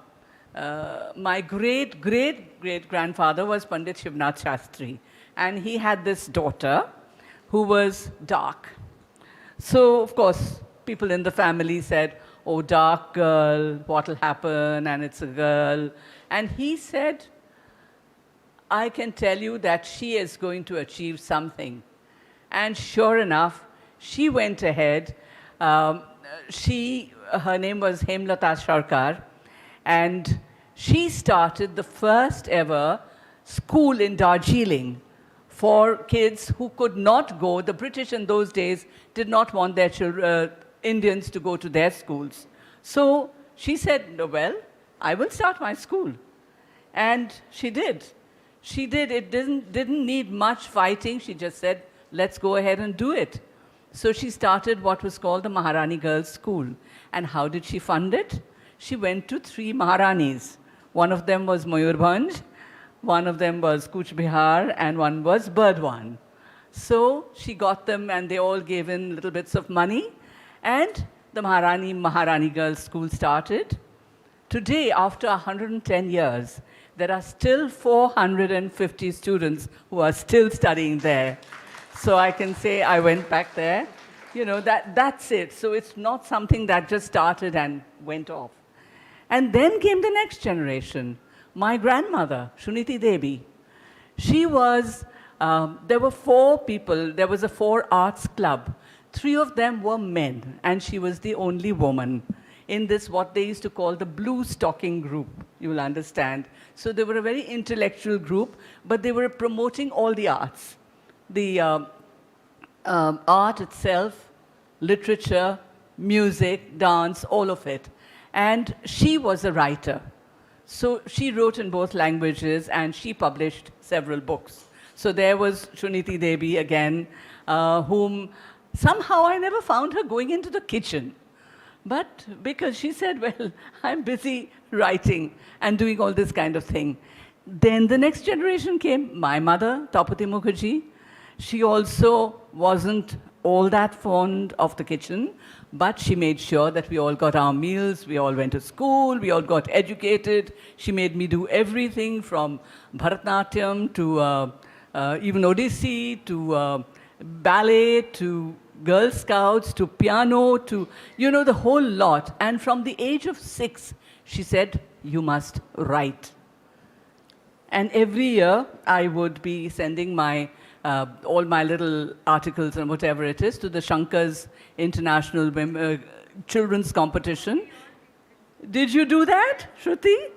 great-great-great-grandfather was Pandit Shivnath Shastri. And he had this daughter who was dark. So, of course, people in the family said, oh, dark girl, what'll happen? And it's a girl. And he said, I can tell you that she is going to achieve something. And sure enough, she went ahead. Her name was Hemlata Sarkar. And she started the first ever school in Darjeeling for kids who could not go. The British in those days did not want their children, Indians to go to their schools. So she said, well, I will start my school. And she did. She did. It didn't need much fighting. She just said, let's go ahead and do it. So she started what was called the Maharani Girls' School. And how did she fund it? She went to 3 Maharanis. One of them was Mayurbhanj, one of them was Kuch Bihar, and one was Burdwan. So she got them, and they all gave in little bits of money. And the Maharani Girls' School started. Today, after 110 years, there are still 450 students who are still studying there. So I can say I went back there. You know, that's it. So it's not something that just started and went off. And then came the next generation. My grandmother, Shuniti Devi. She was, there were 4 people. There was a 4 arts club. 3 of them were men, and she was the only woman in this, what they used to call the blue stocking group, you will understand. So they were a very intellectual group, but they were promoting all the arts. The art itself, literature, music, dance, all of it. And she was a writer. So she wrote in both languages, and she published several books. So there was Shuniti Devi again, whom somehow I never found her going into the kitchen. But because she said, well, I'm busy writing and doing all this kind of thing. Then the next generation came, my mother, Taupati Mukherjee. She also wasn't all that fond of the kitchen, but she made sure that we all got our meals, we all went to school, we all got educated. She made me do everything from Bharatanatyam to even Odissi, to ballet, to Girl Scouts, to piano, to, you know, the whole lot. And from the age of 6, she said, you must write. And every year, I would be sending my all my little articles and whatever it is to the Shankar's International Children's Competition. Did you do that, Shruti?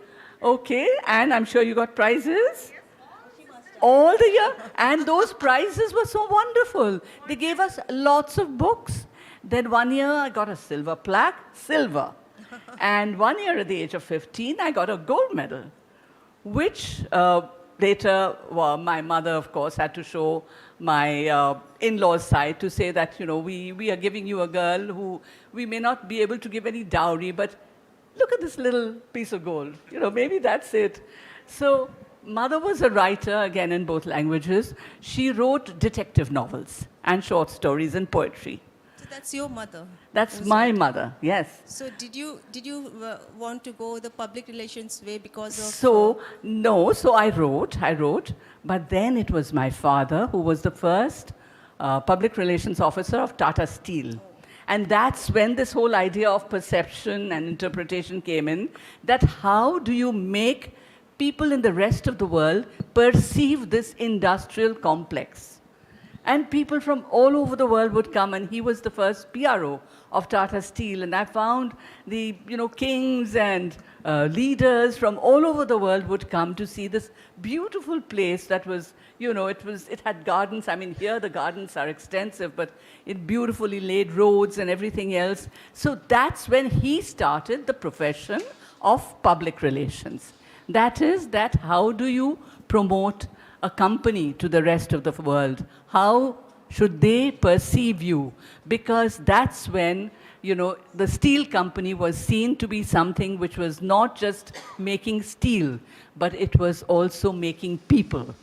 Okay, and I'm sure you got prizes? All the year. And those prizes were so wonderful. They gave us lots of books. Then one year I got a silver plaque, silver. And one year at the age of 15, I got a gold medal, which later, well, my mother, of course, had to show my in-laws' side to say that, you know, we are giving you a girl who we may not be able to give any dowry, but look at this little piece of gold. You know, maybe that's it. So mother was a writer, again, in both languages. She wrote detective novels and short stories and poetry. So that's your mother? That's my mother, yes. So did you want to go the public relations way because of... So, no, so I wrote, but then it was my father who was the first public relations officer of Tata Steel. And that's when this whole idea of perception and interpretation came in, that how do you make people in the rest of the world perceive this industrial complex. And people from all over the world would come, and he was the first PRO of Tata Steel. And I found the kings and leaders from all over the world would come to see this beautiful place that was, it had gardens. I mean, here the gardens are extensive, but it beautifully laid roads and everything else. So that's when he started the profession of public relations. That is, how do you promote a company to the rest of the world? How should they perceive you? Because that's when, the steel company was seen to be something which was not just making steel, but it was also making people.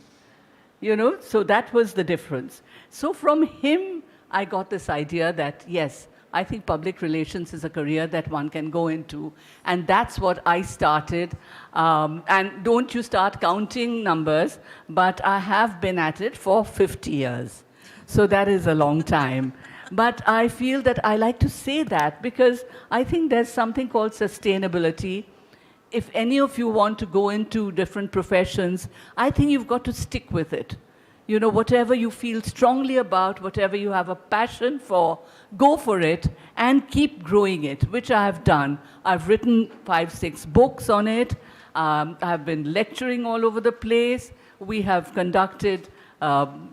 So that was the difference. So from him, I got this idea that, yes, I think public relations is a career that one can go into. And that's what I started. And don't you start counting numbers, but I have been at it for 50 years. So that is a long time. But I feel that I like to say that because I think there's something called sustainability. If any of you want to go into different professions, I think you've got to stick with it. Whatever you feel strongly about, whatever you have a passion for, go for it and keep growing it, which I have done. I've written 5, 6 books on it. I've been lecturing all over the place. We have conducted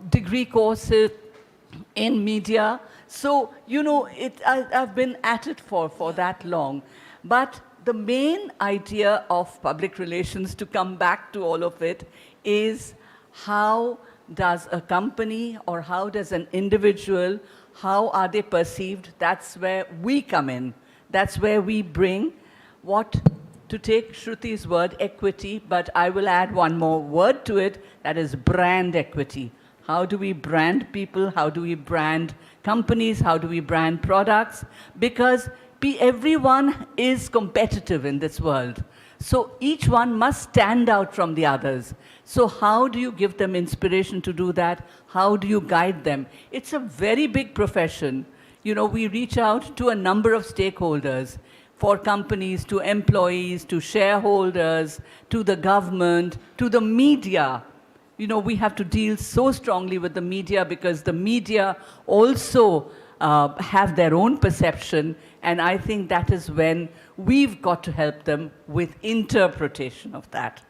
degree courses in media. So, I've been at it for that long. But the main idea of public relations, to come back to all of it, is how does a company or how does an individual, how are they perceived? That's where we come in. That's where we bring what, to take Shruti's word, equity, but I will add one more word to it, that is brand equity. How do we brand people? How do we brand companies? How do we brand products? Because everyone is competitive in this world. So each one must stand out from the others. So how do you give them inspiration to do that? How do you guide them? It's a very big profession. We reach out to a number of stakeholders, for companies, to employees, to shareholders, to the government, to the media. We have to deal so strongly with the media because the media also have their own perception, and I think that is when we've got to help them with interpretation of that.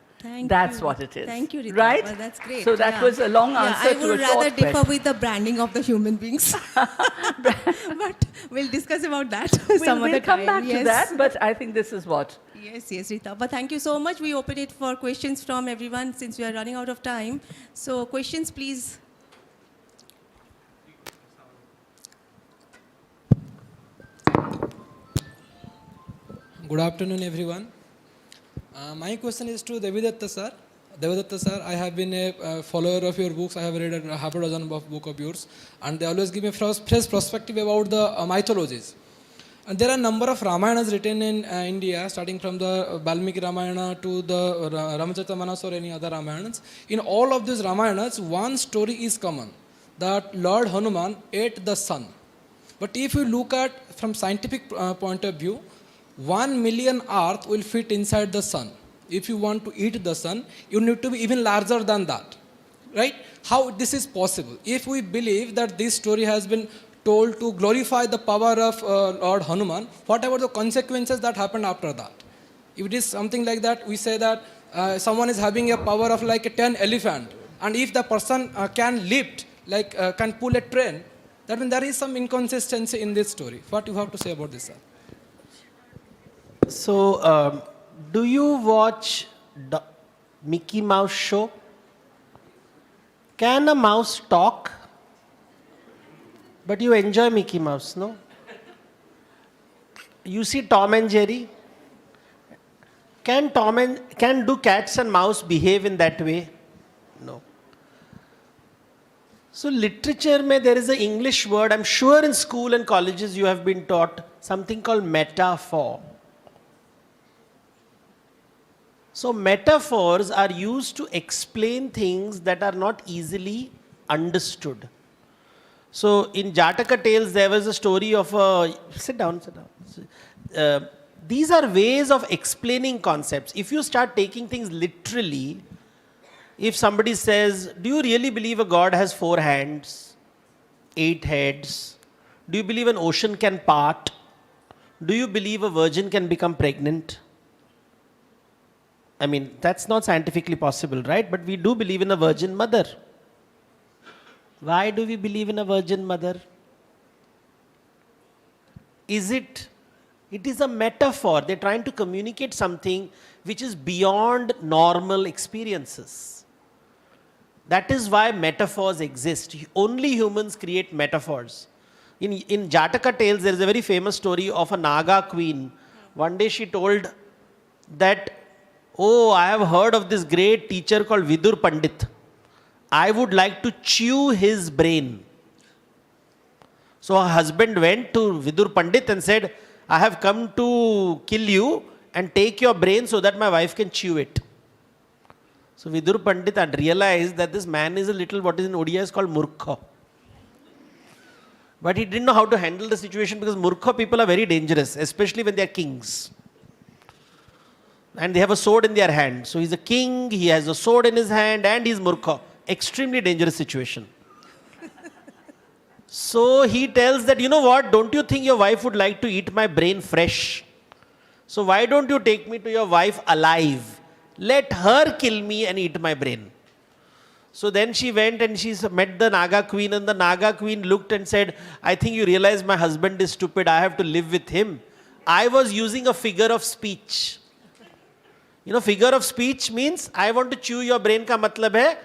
That's what it is. Thank you, Rita. Right? Well, that's great. So that was a long answer to a short I would rather differ question. with the branding of the human beings. But we'll discuss about that some other We'll come time. back to that, but I think this is what. Yes, Rita. But thank you so much. We open it for questions from everyone since we are running out of time. So questions, please. Good afternoon, everyone. My question is to Devidatta sir. Devidatta sir, I have been a follower of your books. I have read half a dozen books of yours, and they always give me fresh perspective about the mythologies. And there are a number of Ramayanas written in India, starting from the Valmiki Ramayana to the Ramacharita or any other Ramayanas. In all of these Ramayanas, one story is common, that Lord Hanuman ate the sun. But if you look at from scientific point of view, 1 million earth will fit inside the sun. If you want to eat the sun, you need to be even larger than that. Right? How this is possible? If we believe that this story has been told to glorify the power of Lord Hanuman, what about the consequences that happened after that? If it is something like that, we say that someone is having a power of like a 10 elephant, and if the person can lift, like can pull a train, that means there is some inconsistency in this story. What you have to say about this, sir? So, do you watch the Mickey Mouse show? Can a mouse talk? But you enjoy Mickey Mouse, no? You see Tom and Jerry? Can do cats and mouse behave in that way? No. So literature mein there is an English word, I'm sure in school and colleges you have been taught something called metaphor. So metaphors are used to explain things that are not easily understood. So in Jataka Tales, there was a story of a... Sit down. these are ways of explaining concepts. If you start taking things literally, if somebody says, do you really believe a God has 4 hands, 8 heads? Do you believe an ocean can part? Do you believe a virgin can become pregnant? I mean, that's not scientifically possible, right? But we do believe in a virgin mother. Why do we believe in a virgin mother? It is a metaphor. They're trying to communicate something which is beyond normal experiences. That is why metaphors exist. Only humans create metaphors. In Jataka tales, there is a very famous story of a Naga queen. One day she told that, oh, I have heard of this great teacher called Vidur Pandit. I would like to chew his brain. So her husband went to Vidur Pandit and said, I have come to kill you and take your brain so that my wife can chew it. So Vidur Pandit had realized that this man is a little, what is in Odia is called Murkha. But he didn't know how to handle the situation because Murkha people are very dangerous, especially when they are kings. And they have a sword in their hand. So he's a king, he has a sword in his hand and he's Murkha. Extremely dangerous situation. So he tells that, you know what, don't you think your wife would like to eat my brain fresh? So why don't you take me to your wife alive? Let her kill me and eat my brain. So then she went and she met the Naga queen, and the Naga queen looked and said, I think you realize my husband is stupid, I have to live with him. I was using a figure of speech. You know, figure of speech means, I want to chew your brain ka matlab hai,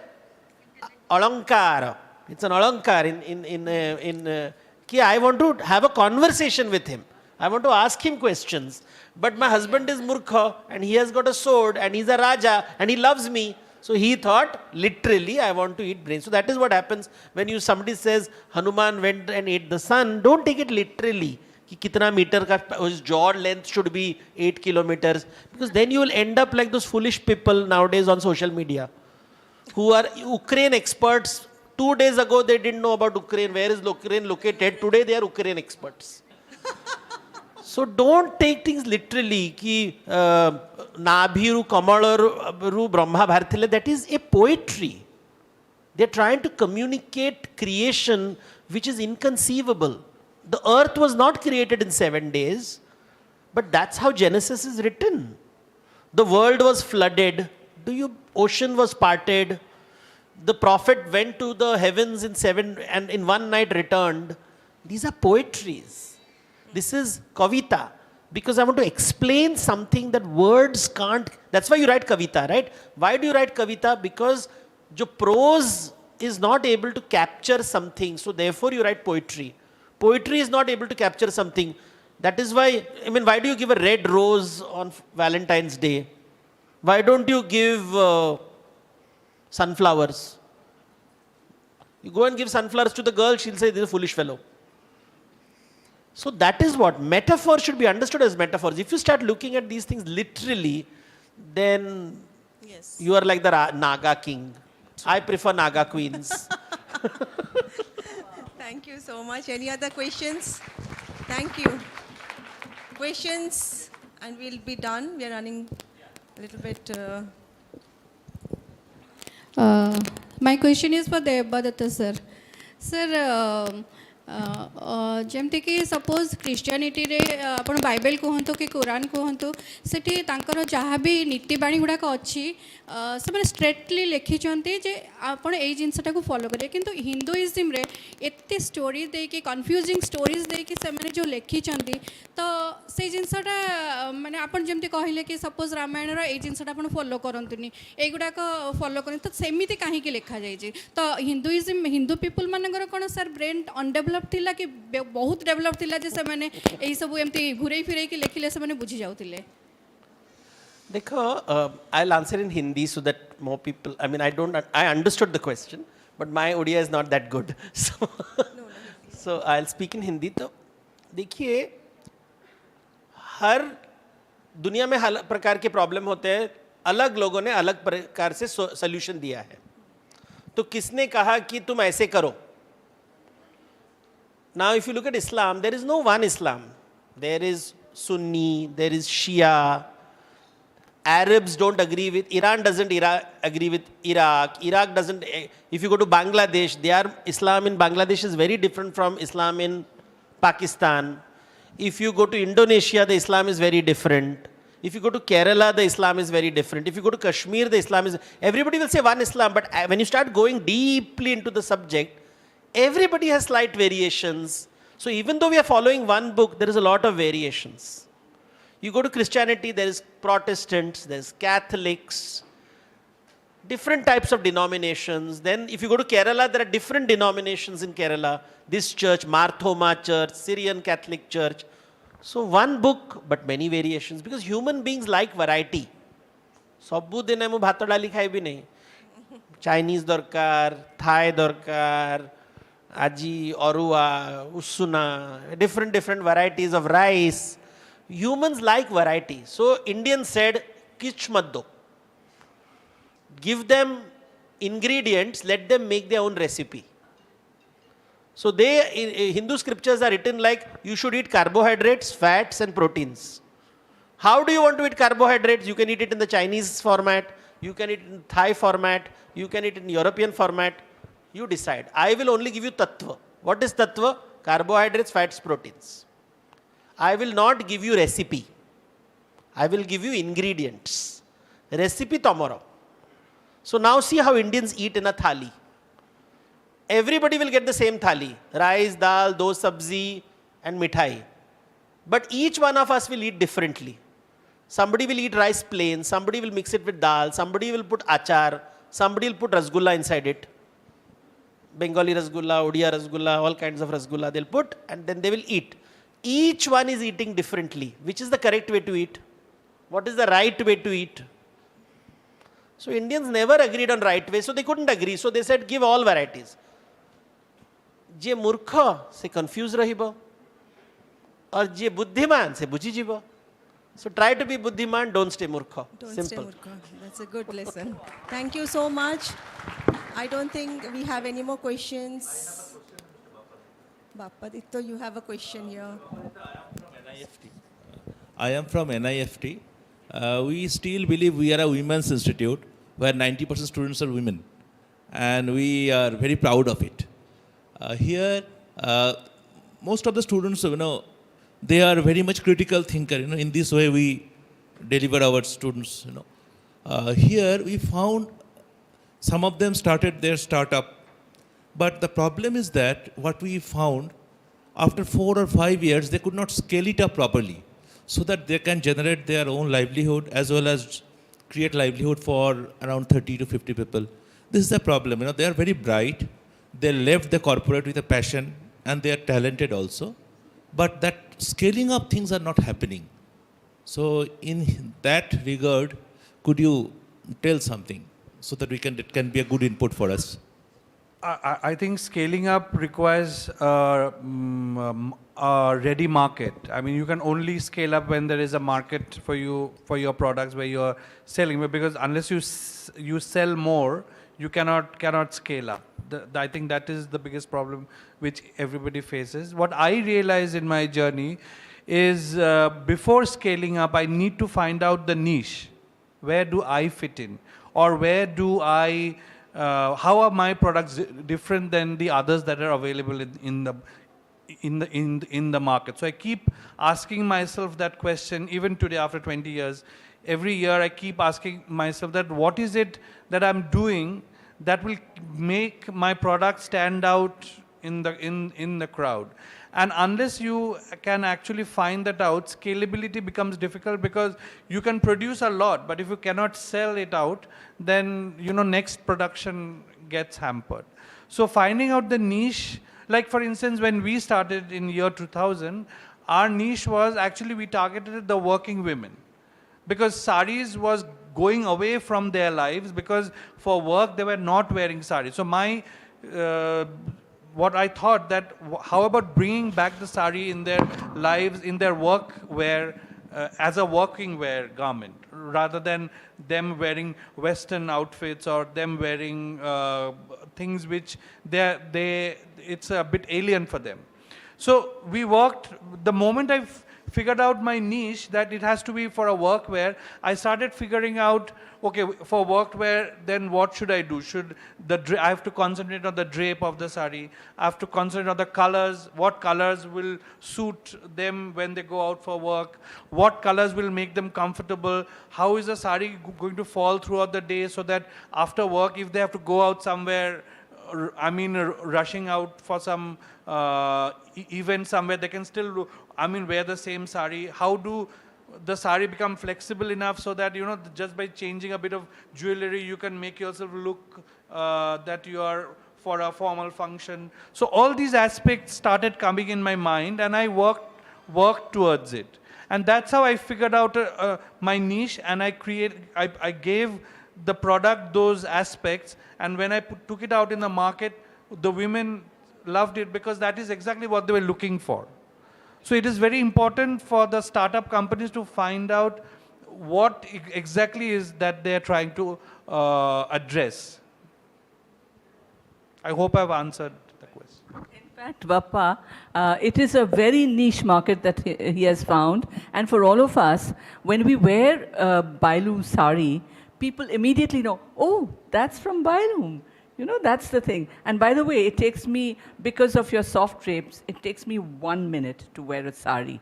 alankar. It's an alankar I want to have a conversation with him. I want to ask him questions. But my husband is Murkha and he has got a sword and he's a Raja and he loves me. So he thought, literally, I want to eat brains. So that is what happens when somebody says, Hanuman went and ate the sun. Don't take it literally. Ki kitna meter ka, his jaw length should be 8 kilometers. Because then you will end up like those foolish people nowadays on social media who are Ukraine experts. 2 days ago, they didn't know about Ukraine. Where is Ukraine located? Today, they are Ukraine experts. So don't take things literally. Ki Nabhiru Kamalaru Brahma Bhartile, that is a poetry. They're trying to communicate creation which is inconceivable. The earth was not created in 7 days, but that's how Genesis is written. The world was flooded. Ocean was parted. The prophet went to the heavens in 7 and in 1 night returned. These are poetries. This is kavita. Because I want to explain something that words can't. That's why you write kavita, right? Why do you write kavita? Because jo prose is not able to capture something. So therefore you write poetry. Poetry is not able to capture something. That is why, why do you give a red rose on Valentine's Day? Why don't you give sunflowers? You go and give sunflowers to the girl, she'll say, this is a foolish fellow. So that is what metaphor should be understood as metaphors. If you start looking at these things literally, then you are like the Naga king. I prefer Naga queens. Thank you so much. Any other questions? Thank you. Questions, and we'll be done. We are running a little bit. My question is for Devadatta sir. Sir, जमती कि suppose Christianity रे आपण Bible कहतु कि कुरान कहतु सेठी तांकर जहाँ भी नीति बाणी गुड़ाक अच्छी से मैंने स्ट्रेटली लिखिंट जे आपण ए जिनसटा को फॉलो करें किंतु हिंदुइज्म रे एते स्टोरी दे कि कन्फ्यूजिंग स्टोरीज दे कि से मैंने जो लिखिंट तो से जिनसटा माने आपण जमती कहले कि सपोज रामायण रो ए जिनसटा आपण फॉलो करंतुनी ए गुड़ाक फॉलो करन तो सेमिति काहे कि लिखा जाय जे तो हिंदुइज्म हिंदू पीपल मानकर कोन सर ब्रेन अनडेवलप थिला कि बहुत डेवलप थिला जे से माने एई सब एमती घुरई फिरई कि लिखिले से माने बुझी जाउतिले देखो I'll answer in Hindi so that more people, I understood the question, but my Odia is not that good. So I'll speak in Hindi. तो देखिए हर दुनिया में हर प्रकार के प्रॉब्लम होते हैं, अलग लोगों ने अलग प्रकार से सॉल्यूशन दिया है. तो किसने कहा कि तुम ऐसे करो? Now if you look at Islam, there is no one Islam. There is Sunni, there is Shia. Arabs don't agree with, Iran doesn't agree with Iraq. Iraq doesn't, if you go to Bangladesh, Islam in Bangladesh is very different from Islam in Pakistan. If you go to Indonesia, the Islam is very different. If you go to Kerala, the Islam is very different. If you go to Kashmir, the Islam is, everybody will say one Islam, but when you start going deeply into the subject, everybody has slight variations. So even though we are following one book, there is a lot of variations. You go to Christianity, there is Protestants, there is Catholics, different types of denominations. Then if you go to Kerala, there are different denominations in Kerala. This church, Marthoma Church, Syrian Catholic Church. So one book, but many variations, because human beings like variety. Sabbu dine mu bhato dali khai bhi nahi. Chinese dorkar, Thai dorkar, aji, orua, usuna, different varieties of rice. Humans like variety. So Indians said, kich mat do. Give them ingredients, let them make their own recipe. So Hindu scriptures are written like, you should eat carbohydrates, fats and proteins. How do you want to eat carbohydrates? You can eat it in the Chinese format, you can eat it in Thai format, you can eat it in European format. You decide. I will only give you tattva. What is tattva? Carbohydrates, fats, proteins. I will not give you recipe. I will give you ingredients. Recipe tomorrow. So now see how Indians eat in a thali. Everybody will get the same thali. Rice, dal, do sabzi and mithai. But each one of us will eat differently. Somebody will eat rice plain, somebody will mix it with dal, somebody will put achar, somebody will put rasgulla inside it. Bengali rasgulla, Odia rasgulla, all kinds of rasgulla they'll put and then they will eat. Each one is eating differently. Which is the correct way to eat? What is the right way to eat? So Indians never agreed on right way, so they couldn't agree. So they said, give all varieties. Je murkha se confuse rahibo, or je buddhiman se buji jibo. So try to be buddhiman, don't stay murkha. Don't Simple. stay murkha. That's a good lesson. Thank you so much. I don't think we have any more questions. Bappaditto, you have a question here. NIFT. I am from NIFT. We still believe we are a women's institute where 90% students are women. And we are very proud of it. Here, most of the students, they are very much critical thinker. In this way we deliver our students. Here we found some of them started their startup. But the problem is that what we found, after 4 or 5 years, they could not scale it up properly so that they can generate their own livelihood as well as create livelihood for around 30 to 50 people. This is the problem. They are very bright. They left the corporate with a passion and they are talented also. But that scaling up things are not happening. So in that regard, could you tell something so that it can be a good input for us? I think scaling up requires a ready market. I mean, you can only scale up when there is a market for your products where you are selling. Because unless you sell more, you cannot scale up. I think that is the biggest problem which everybody faces. What I realized in my journey is before scaling up, I need to find out the niche. Where do I fit in, or where do I? How are my products different than the others that are available in the market? So I keep asking myself that question even today after 20 years. Every year I keep asking myself that what is it that I'm doing that will make my product stand out in the crowd. And unless you can actually find that out, scalability becomes difficult because you can produce a lot, but if you cannot sell it out, then next production gets hampered. So finding out the niche, like for instance, when we started in year 2000, our niche was actually we targeted the working women because saris was going away from their lives because for work they were not wearing saris. So what I thought that how about bringing back the sari in their lives, in their work wear, as a working wear garment, rather than them wearing Western outfits or them wearing things which it's a bit alien for them. So we worked, the moment I figured out my niche, that it has to be for a workwear, I started figuring out, okay, for workwear, then what should I do? I have to concentrate on the drape of the sari. I have to concentrate on the colors. What colors will suit them when they go out for work? What colors will make them comfortable? How is the sari going to fall throughout the day so that after work, if they have to go out somewhere, rushing out for some event somewhere, they can still, wear the same sari. How do the sari become flexible enough so that, just by changing a bit of jewelry, you can make yourself look that you are for a formal function. So all these aspects started coming in my mind, and I worked towards it. And that's how I figured out my niche, and I gave the product those aspects, and when I took it out in the market, the women loved it because that is exactly what they were looking for. So it is very important for the startup companies to find out what exactly is that they are trying to address. I hope I've answered the question. In fact, Bappa, it is a very niche market that he has found. And for all of us, when we wear Bailu sari, people immediately know, oh, that's from Bailu. That's the thing. And by the way, it takes me, because of your soft drapes, it takes me 1 minute to wear a sari.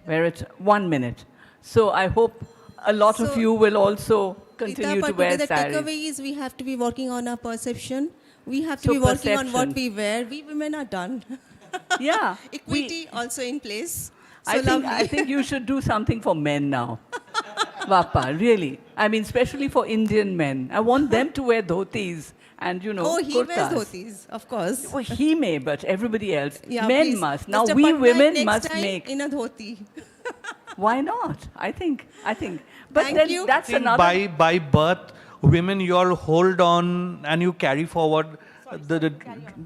Wear it 1 minute. So I hope a lot of you will also continue to wear saris. saris. The takeaway is we have to be working on our perception. We have to So be working on what perception. we wear. We women are done. Yeah. Equity also in place. So I think you should do something for men now. Vappa, really. Especially for Indian men. I want them to wear dhotis and, Oh, he kurtas. wears dhotis, of course. Well, he may, but everybody else. Yeah, Men please. must. Now Mr. we Patnaik, women next must time make. in a dhoti. Why not? I think. But Thank then you. that's I think another. by birth, women, you all hold on and you carry forward the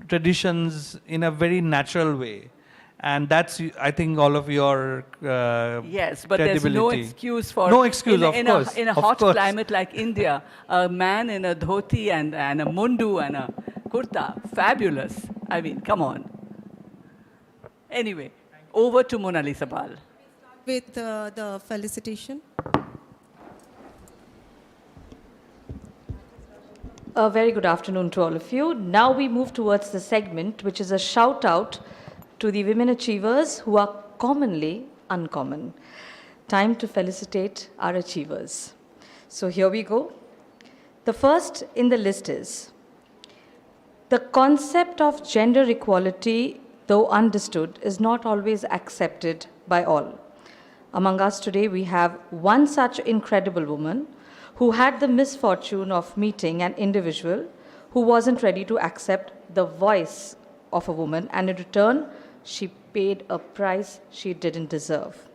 traditions in a very natural way. And that's, I think, all of your Yes, but there's no credibility. excuse for... No excuse, of in course. In a of hot course. climate like India, a man in a dhoti and a mundu and a kurta, fabulous. Come on. Anyway, over to Mona Lisa Bal. With the felicitation. A very good afternoon to all of you. Now we move towards the segment, which is a shout out to the women achievers who are commonly uncommon. Time to felicitate our achievers. So here we go. The first in the list is the concept of gender equality, though understood, is not always accepted by all. Among us today, we have one such incredible woman who had the misfortune of meeting an individual who wasn't ready to accept the voice of a woman, and in return, she paid a price she didn't deserve.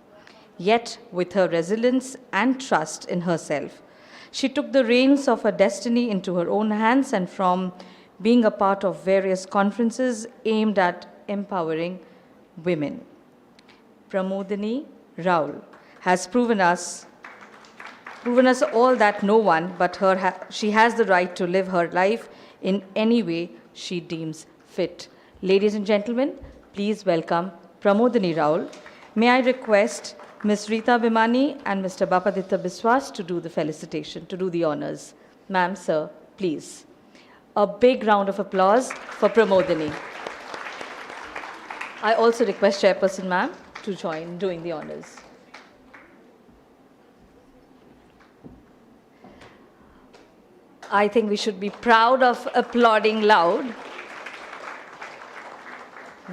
Yet, with her resilience and trust in herself, she took the reins of her destiny into her own hands, and from being a part of various conferences aimed at empowering women, Pramodini Raul has proven us all that no one but her, she has the right to live her life in any way she deems fit. Ladies and gentlemen, please welcome Pramodini Raul. May I request Ms. Rita Bhimani and Mr. Bapaditya Biswas to do the felicitation, to do the honors. Ma'am, sir, please. A big round of applause for Pramodini. I also request Chairperson ma'am to join doing the honors. I think we should be proud of applauding loud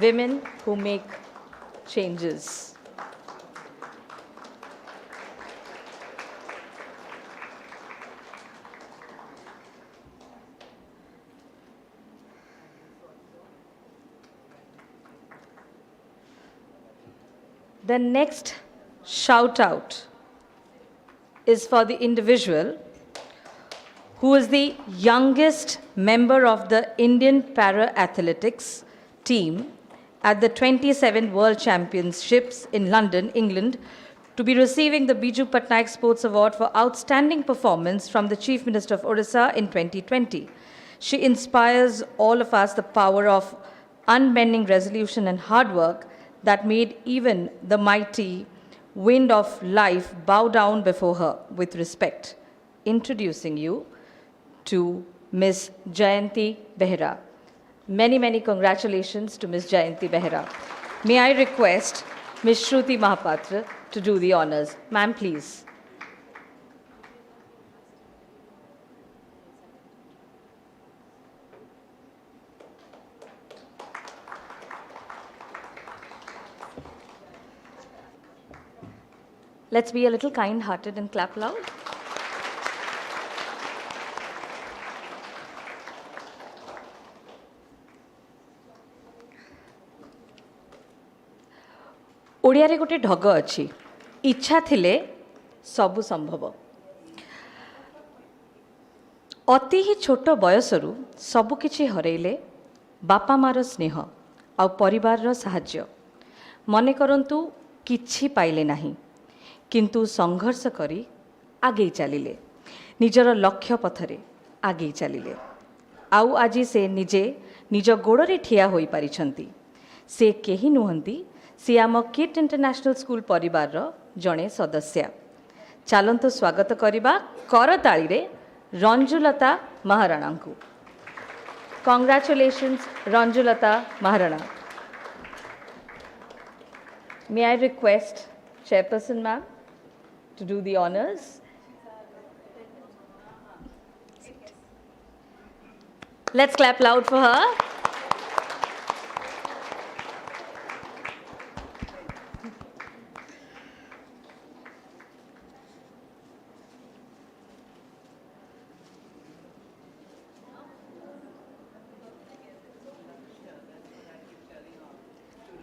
women who make changes. The next shout out is for the individual who is the youngest member of the Indian para-athletics team at the 27 World Championships in London, England, to be receiving the Biju Patnaik Sports Award for outstanding performance from the Chief Minister of Odisha in 2020. She inspires all of us the power of unbending resolution and hard work that made even the mighty wind of life bow down before her with respect. Introducing you to Ms. Jayanti Behera. Many, many congratulations to Ms. Jayanti Behera. May I request Ms. Shruti Mahapatra to do the honors. Ma'am, please. Let's be a little kind-hearted and clap loud. ओडियारे गोटे ढग अच्छी इच्छा थिले सबु संभव अति ही छोट बयसरु सबु किछि हरेले बापा मार स्नेह आ परिवार साहाय्य मने करंतु किछि पाइले नाही किंतु संघर्ष करी आगे चलिले निजर लक्ष्य पथरे आगे चलिले आउ आज से निजे निज गोड़े ठिया होई पारिछंती से केही नुहंती सी आम किट इंटरनेशनल स्कूल परिवार जड़े सदस्य चलतु स्वागत करवा करताली रे रंजुलता महाराणा को congratulations Ranjulata Maharana may I request chairperson ma'am to do the honours let's clap loud for her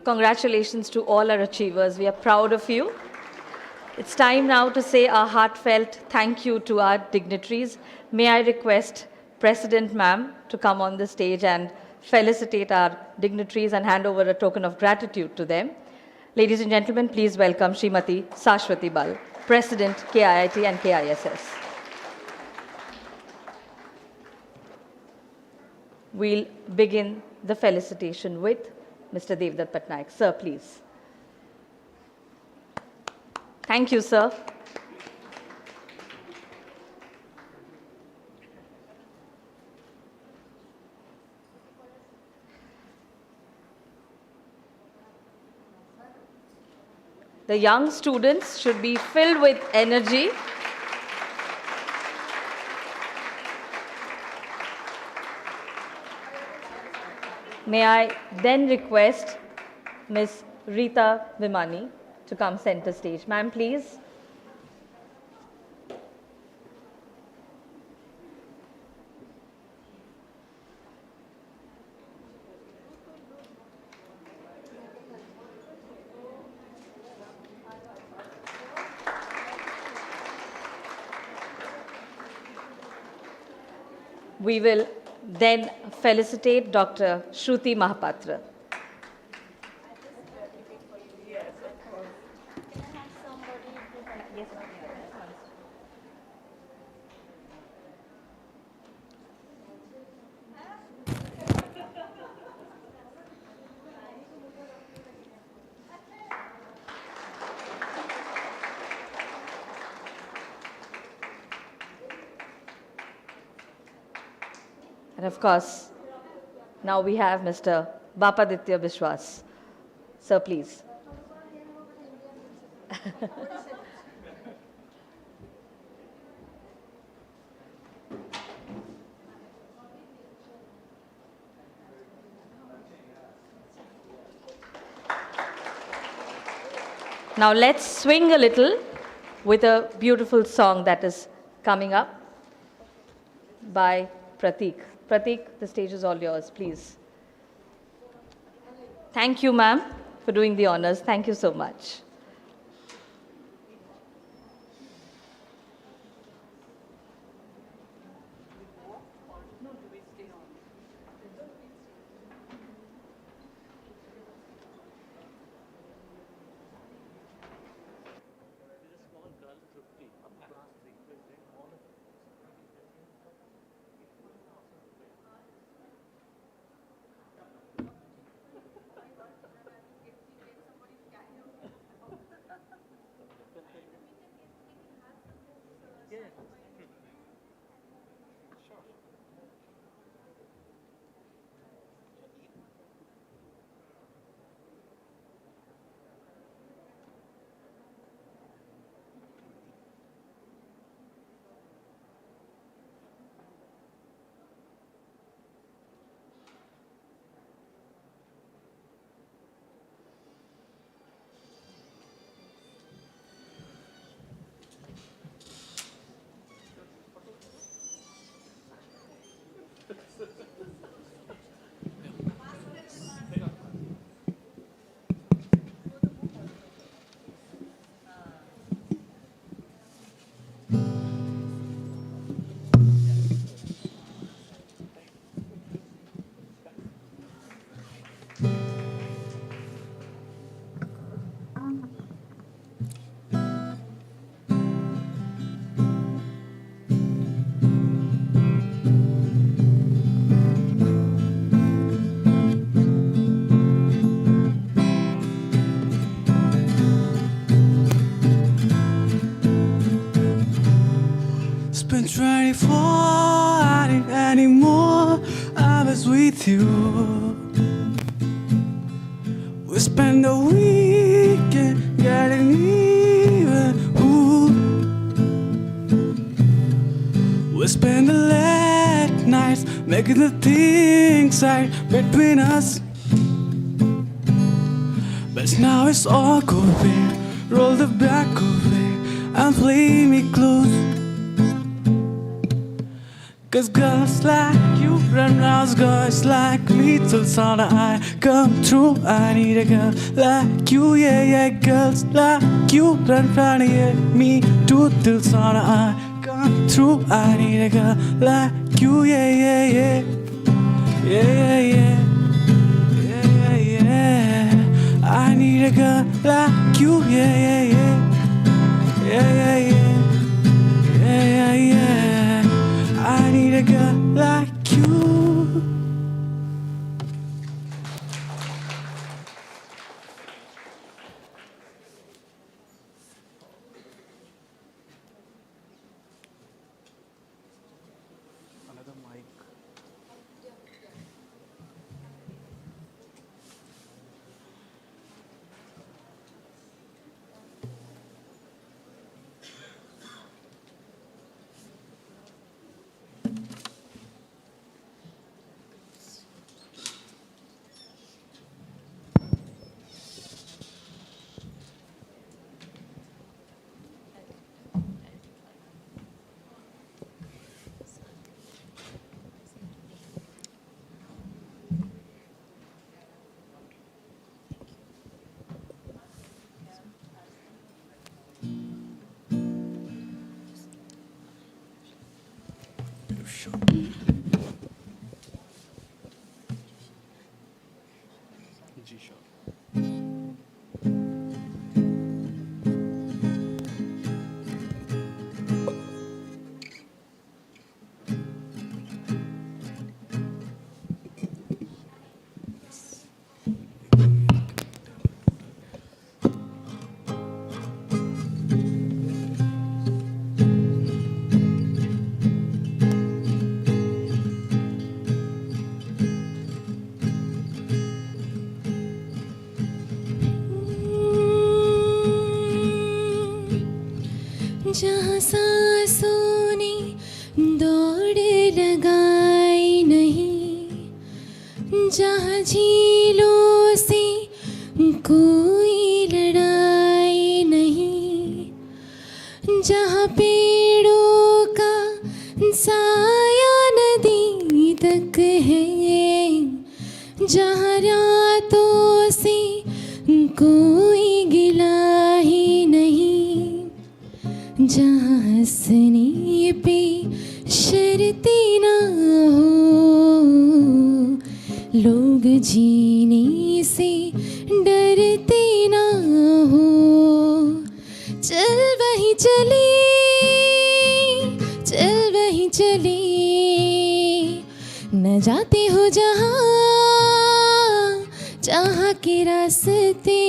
Congratulations to all our achievers. We are proud of you. It's time now to say our heartfelt thank you to our dignitaries. May I request President Ma'am to come on the stage and felicitate our dignitaries and hand over a token of gratitude to them. Ladies and gentlemen, please welcome Srimati Sashwati Bal, President KIIT and KISS. We'll begin the felicitation with Mr. Devdutt Patnaik. Sir, please. Thank you, sir. The young students should be filled with energy. May I then request Ms. Rita Vimani to come center stage. Ma'am, please. We will then felicitate Dr. Shruti Mahapatra. And of course, now we have Mr. Bapaditya Biswas. Sir, please. Now let's swing a little with a beautiful song that is coming up by Pratik. Pratik, the stage is all yours, please. Thank you, ma'am, for doing the honors. Thank you so much. I need anymore. I was with you. We spent the weekend getting even. Ooh. We spent the late nights making the things right between us. But now it's all going. Roll the back of it and play me close. Cause girls like you run round, guys like me till Santa I come true. I need a girl like you, yeah, yeah. Girls like you run round, yeah, me too till Santa I come true. I need a girl like you, yeah, yeah, yeah. Yeah, yeah, yeah. Yeah, yeah, yeah. I need a girl like you, yeah, yeah, yeah. Yeah, yeah, yeah. Yeah, yeah, yeah. I need a girl like you. जहाँ सांसों ने दौड़ लगाई नहीं, जहाँ झीलों से कोई लड़ाई नहीं, जहाँ पेड़ों का साया नदी तक है, जहाँ रातों से कोई गिला ही नहीं, जहाँ हंसने पे शर्तें ना हो, लोग जीने से डरते ना हो, चल वहीं चले, चल वहीं चले, न जाते हो जहाँ जहाँ के रास्ते,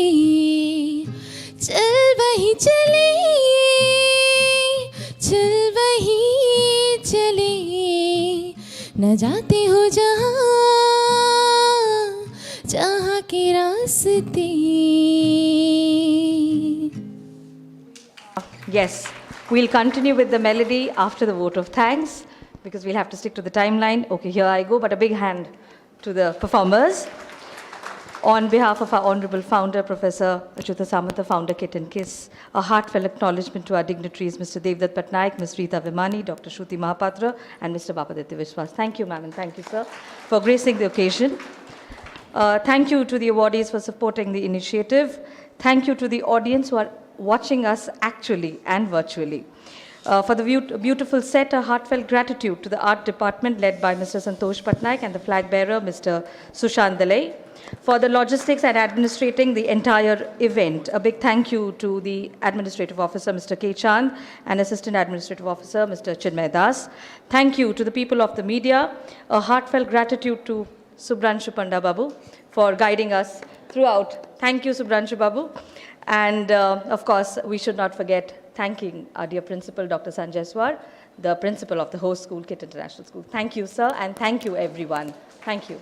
चल वहीं चले, चल वहीं चले, न जाते हो जहाँ जहाँ के रास्ते. Yes, we'll continue with the melody after the vote of thanks because we'll have to stick to the timeline. Okay, here I go, but a big hand to the performers. On behalf of our Honorable Founder, Professor Achyuta Samatha, Founder KiiT and KISS, a heartfelt acknowledgement to our dignitaries, Mr. Devdutt Patnaik, Ms. Rita Vimani, Dr. Shruti Mahapatra, and Mr. Bapaditya Vishwas. Thank you, ma'am, and thank you, sir, for gracing the occasion. Thank you to the awardees for supporting the initiative. Thank you to the audience who are watching us actually and virtually. For the beautiful set, a heartfelt gratitude to the art department led by Mr. Santosh Patnaik and the flag bearer, Mr. Sushant Dalai. For the logistics and administrating the entire event, a big thank you to the Administrative Officer, Mr. K. Chand, and Assistant Administrative Officer, Mr. Chinmay Das. Thank you to the people of the media. A heartfelt gratitude to Subhranshu Panda Babu for guiding us throughout. Thank you, Subhranshu Babu. And of course, we should not forget thanking our dear principal, Dr. Sanjay Swar, the principal of the host school, KiiT International School. Thank you, sir, and thank you, everyone. Thank you.